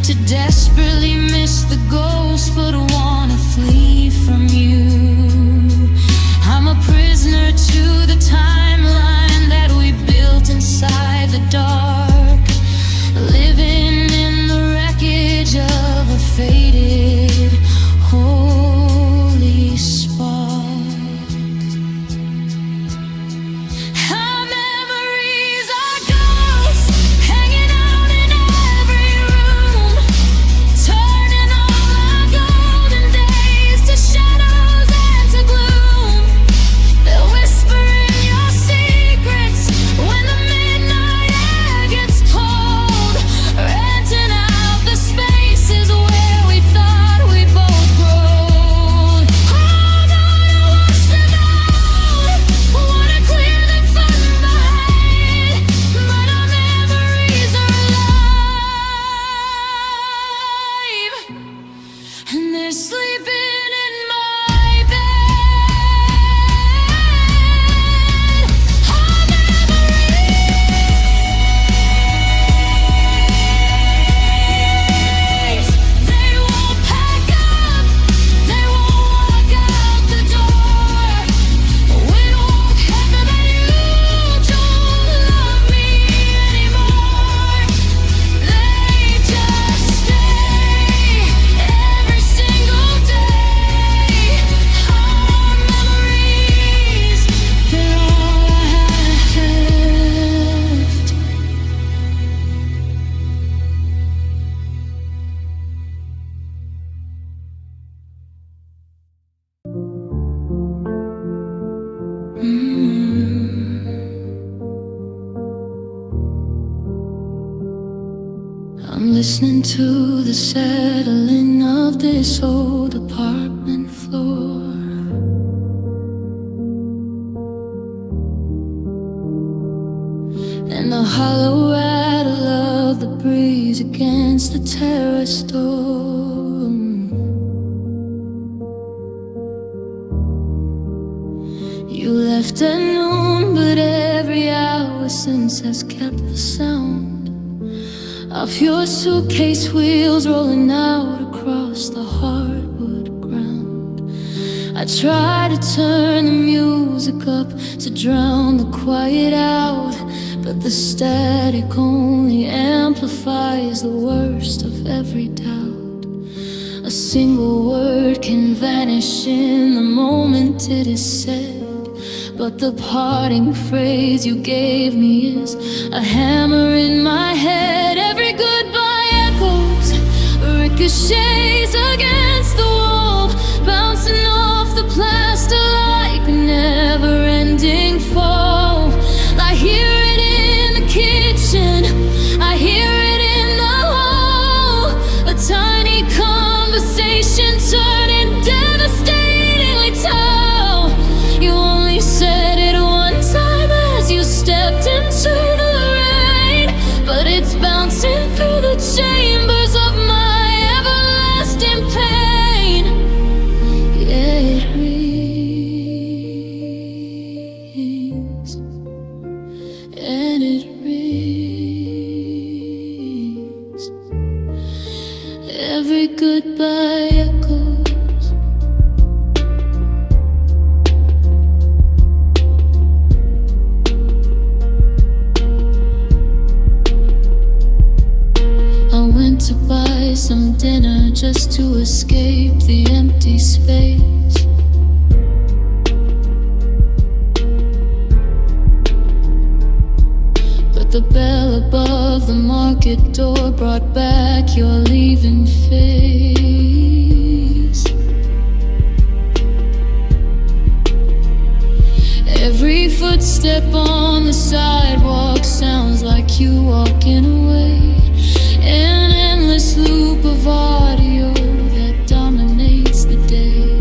To desperately miss the ghost but wanna flee from you? I'm a prisoner to the timeline that we built inside the dark, living in the wreckage of a faded holy spark. Our memories are ghosts hanging out in every room, turning all listening to the settling of this old apartment floor. And the hollow rattle of the breeze against the terrace door. You left at noon, but every hour since has kept the sound of your suitcase wheels rolling out across the hardwood ground. I try to turn the music up to drown the quiet out, but the static only amplifies the worst of every doubt. A single word can vanish in the moment it is said, but the parting phrase you gave me is a hammer in my head. Every goodbye echoes, ricochets against the wall, bouncing off the plaster like a never-ending fall. I hear it in the kitchen, I hear it in the hall, a tiny conversation turning devastatingly tall. You only said it one time as you stepped into the rain, but it's bouncing through the chambers of my everlasting pain. Yeah, it rings, and it rings. Every goodbye echoes. I went to buy some dinner just to escape the empty space. But the bell above the market door brought back your leaving face. Every footstep on the sidewalk sounds like you walking away. An endless loop of audio that dominates the day.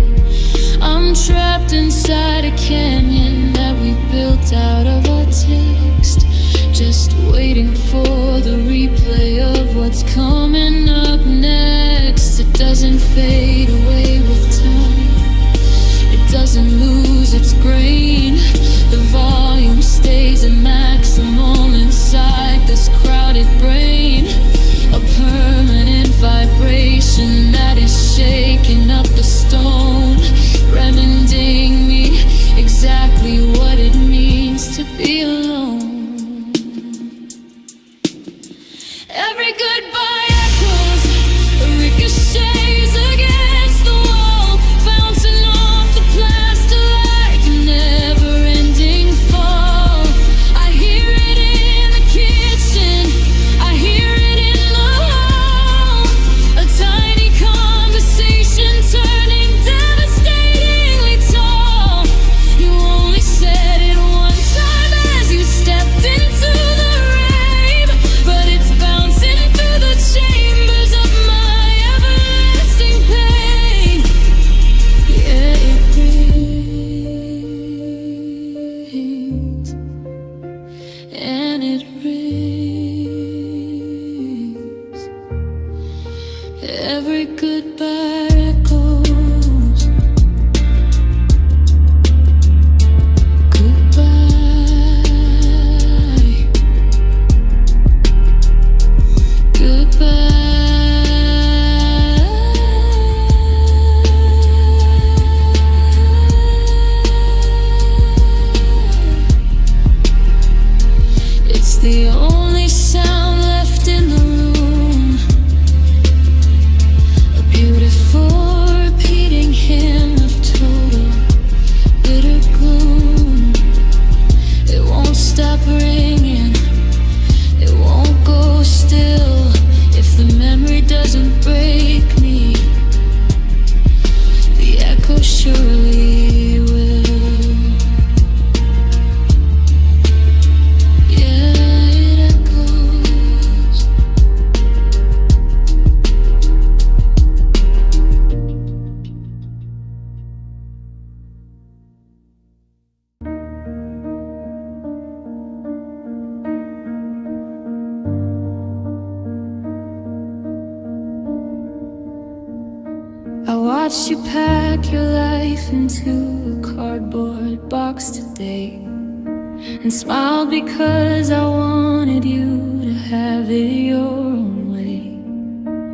I'm trapped inside a canyon that we built out of our text, just waiting for the replay of what's coming up next. It doesn't fade away with time, it doesn't lose its grain. The volume stays at maximum inside this crowded brain, a permanent vibration that is shaking up the stone, reminding me exactly what it means to be alone. Every goodbye echoes, ricochets against the wall, bouncing off the plaster like a never-ending fall. I hear it in the kitchen, I hear it in the hall, a tiny conversation turning devastatingly tall. You only said it one time as you stepped into the rain, but it's bouncing through the chambers of my everlasting pain. Yeah, it rings, and it rings. Every goodbye echoes. Goodbye, goodbye. It's the only sound left in the room, a beautiful repeating hymn of total bitter gloom. It won't stop ringing, it won't go still if the memory doesn't break me. The echo surely will. Yeah, it watched you pack your life into a cardboard box today, and smiled because I wanted you to have it your own way.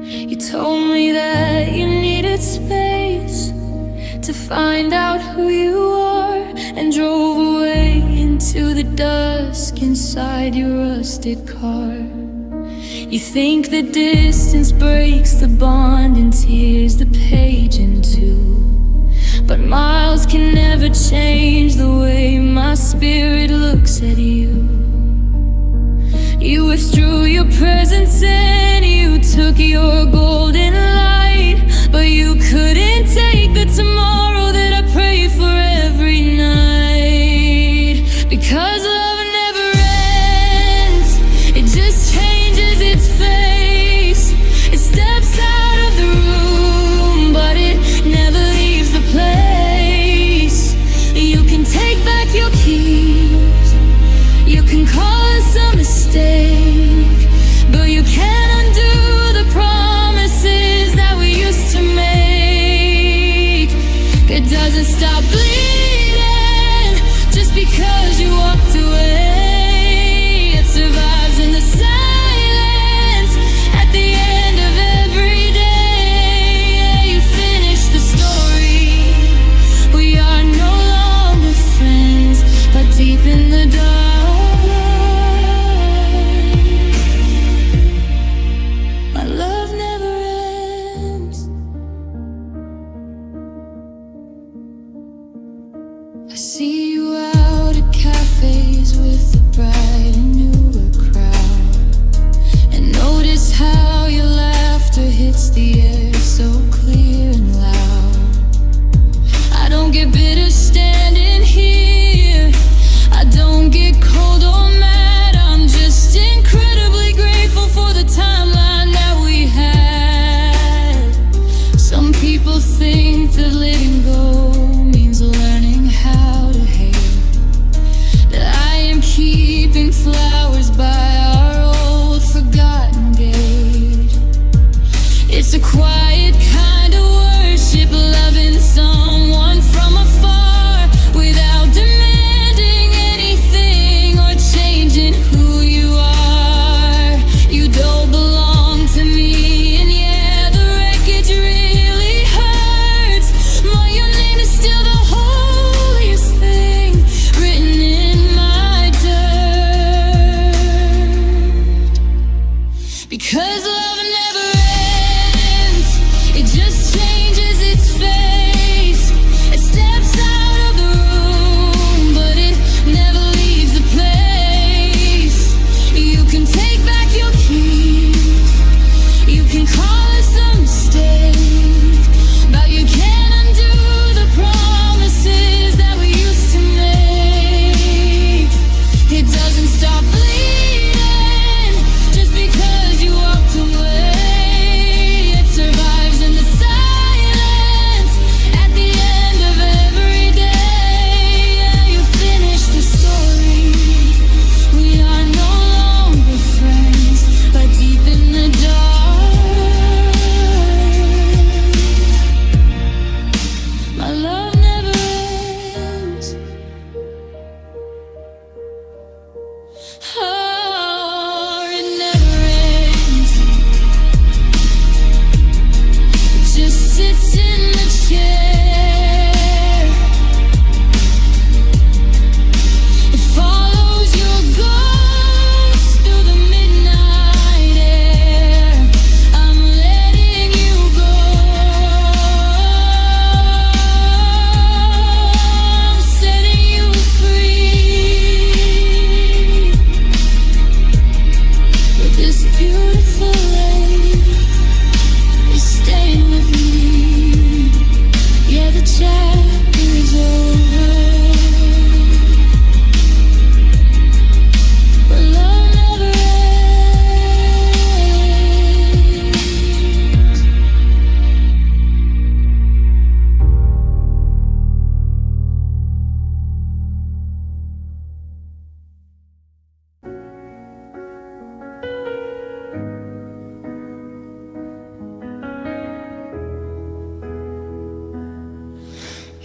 You told me that you needed space to find out who you are, and drove away into the dusk inside your rusted car. You think the distance breaks the bond and tears the page in two, but miles can never change the way my spirit looks at you. You withdrew your presence and you took your golden light, but you couldn't take the tomorrow that I pray for every night. Because love never ends, it just changes its face. It steps out of the room, but it never leaves the place. You can take back your keys, you can call us a mistake, but you can't undo the promises that we used to make. It doesn't stop bleeding just because you walked away. It survives in the silence at the end of every day. You finish the story. We are no longer friends, but deep in the dark, my love never ends. I see you out at cafes with a bright and newer crowd, and notice how your laughter hits the air so clear and loud. I don't get bitter standing here, I don't get cold or mad, I'm just incredibly grateful for the timeline that we had. Some people think that letting go means learning how to hate, that I am keeping flowers by our old forgotten gate. It's a quiet kind of worship, loving someone from afar without demanding anything or changing who you are. You don't belong to me, and yeah, the wreckage really hurts, but your name is still the holiest thing written in my dirt. Because love never ends, it just changes its face. It steps out of the room, but it never leaves the place. You can take back your keys, you can call us a mistake, but you can't undo the promises that we used to make. It doesn't stop bleeding just because you walked away.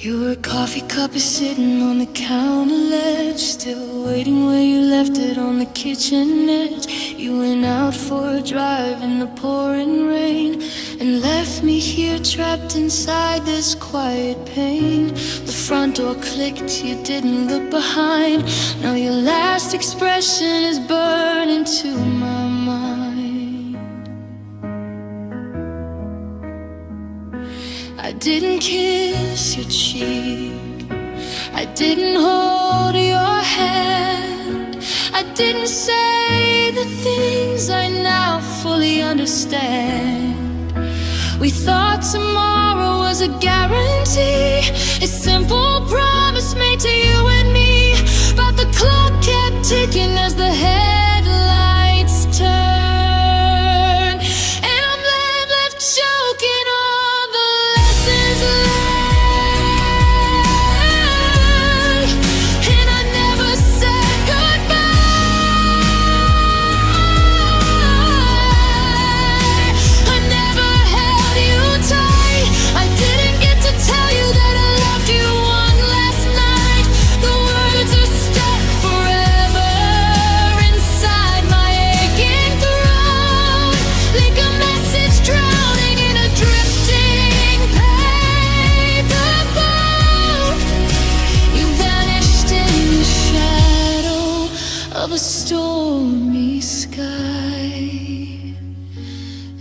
Your coffee cup is sitting on the counter ledge, still waiting where you left it on the kitchen edge. You went out for a drive in the pouring rain and left me here trapped inside this quiet pain. The front door clicked, you didn't look behind. Now your last expression is burned into my mind. I didn't kiss your cheek, I didn't hold your hand, I didn't say the things I now fully understand. We thought tomorrow was a guarantee, a simple promise made to you and me. But the clock kept ticking as the headlights turned, and I'm left choking on the lessons learned. And I never said goodbye, I never held you tight, I didn't get to tell you that I loved you one last night. The words are stuck forever inside my aching throat, like a message drowning in a drifting paper boat. You vanished in the shadow of a stormy sky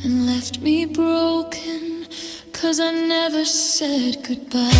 and left me broken, 'cause I never said goodbye.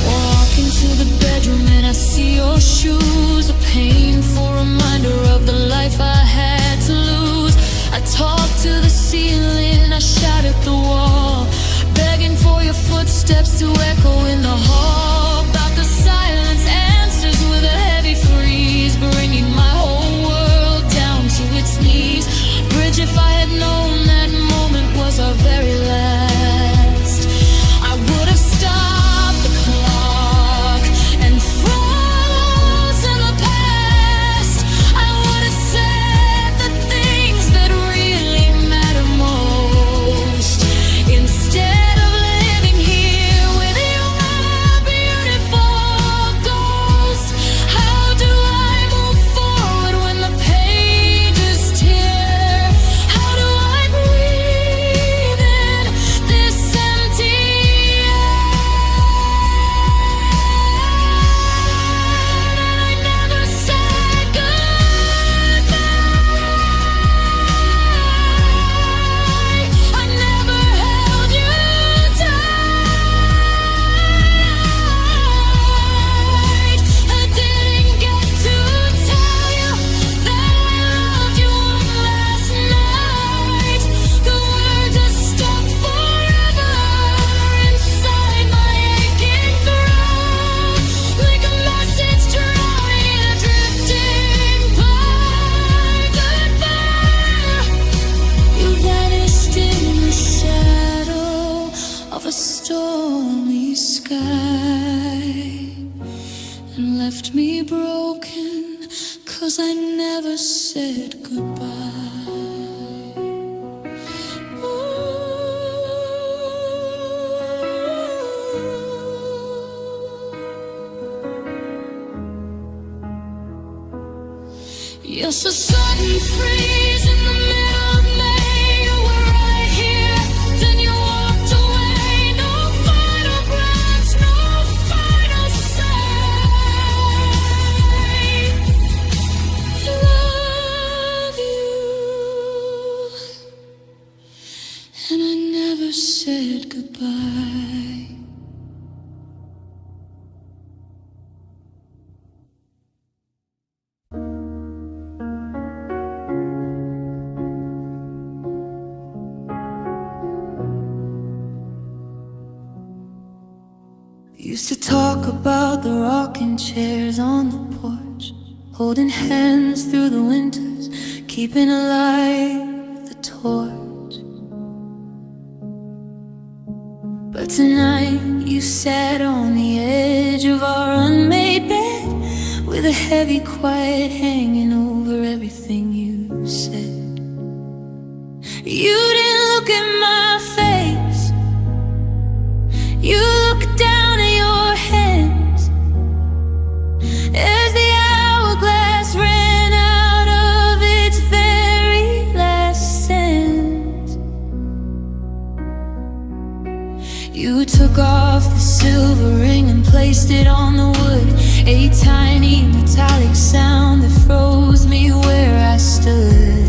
Walk into the bedroom and I see your shoes, a painful reminder of the life I had to lose. I talk to the ceiling, I shout at the wall, begging for your footsteps to echo in the hall. But the silence answers with a heavy freeze, bringing my whole world down to its knees. Bridge, if I had known that moment was our very last, I would have stopped the clock and frozen the past. I would have said the things that really matter most, instead of living here with your beautiful ghost. How do I move forward when the pages tear? How do I breathe in this empty air? And I never said goodbye, I never held you tight, I didn't get to tell you that I loved you one last night. The words are stuck forever inside my aching throat, like a message drowning in a drifting by goodbye. You vanished in the shadow of a stormy sky and left me broken, 'cause I never said goodbye. Yes, a sudden freeze in the middle of May. You were right here, then you walked away. No final breaths, no final say. Love you, and I never said goodbye. Used to talk about the rocking chairs on the porch, holding hands through the winters, keeping alive the torch. But tonight you sat on the edge of our unmade with a heavy quiet hanging over everything you said. You didn't look at my face, you looked down at your hands as the hourglass ran out of its very last sense. You took off the silver ring and placed it on the wood, a tiny metallic sound that froze me where I stood.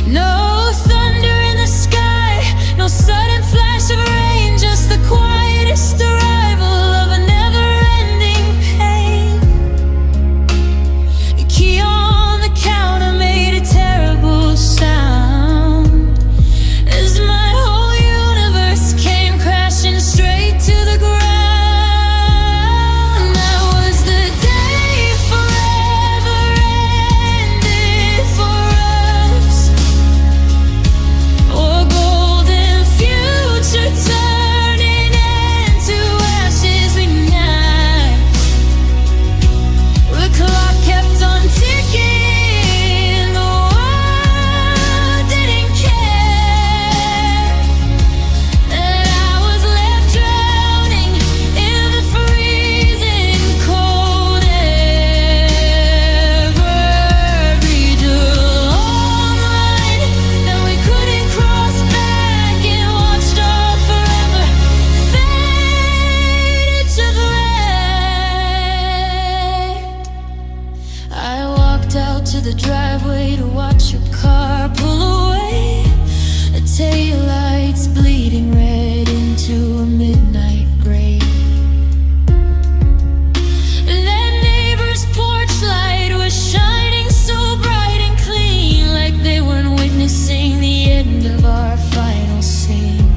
No thunder in the sky, no sudden flash of rain, just the quietest arrival of a never-ending pain. The key on the counter made a terrible sound as my whole universe came crashing straight to the ground. That was the day forever ended for us, or golden future turning into ashes we night. The clock kept on ticking, the world didn't care that I was left drowning in the freezing cold air. Buried along the line that we couldn't cross back, and watched our forever fade to black. I walked out to the driveway to watch your car pull away, the taillights bleeding red into a midnight gray. That neighbor's porch light was shining so bright and clean, like they weren't witnessing the end of our final scene.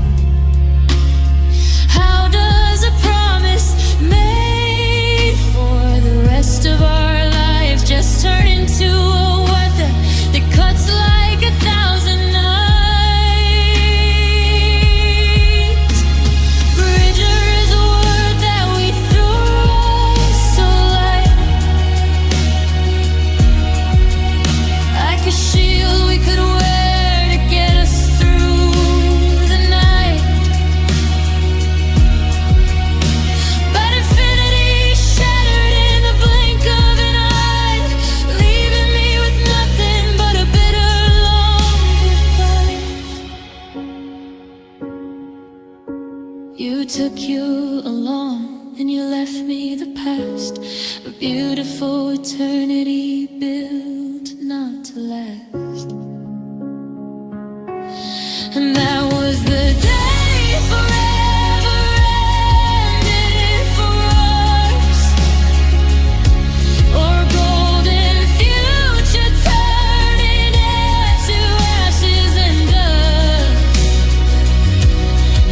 How does a promise made for the rest of our lives just turn into a weather that cuts like 1,000 knives? Bridger is a word that we threw so light, like a shield we could wear to get us through the night. But infinity shattered in the blink of an eye, leaving me with nothing but a bitter long goodbye. You took you along and you left me the past, a beautiful eternity built not to last. And that was the day forever ended for us, or golden future turning into ashes and dust.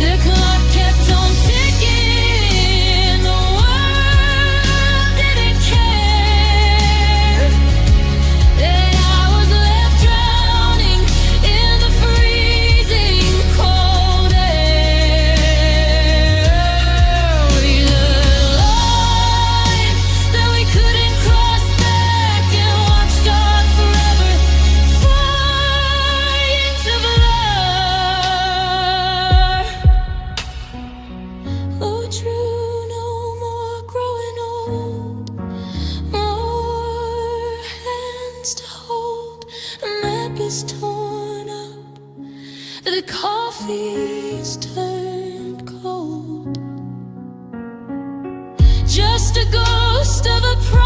The clock kept on ticking, the world didn't care that I was left drowning in the freezing cold air. We the line that we couldn't cross back, and watched our forever fly into blur. Oh, true, no more growing old, more hands to hold. The map is torn up, the coffee's turned cold. Just a ghost of a promise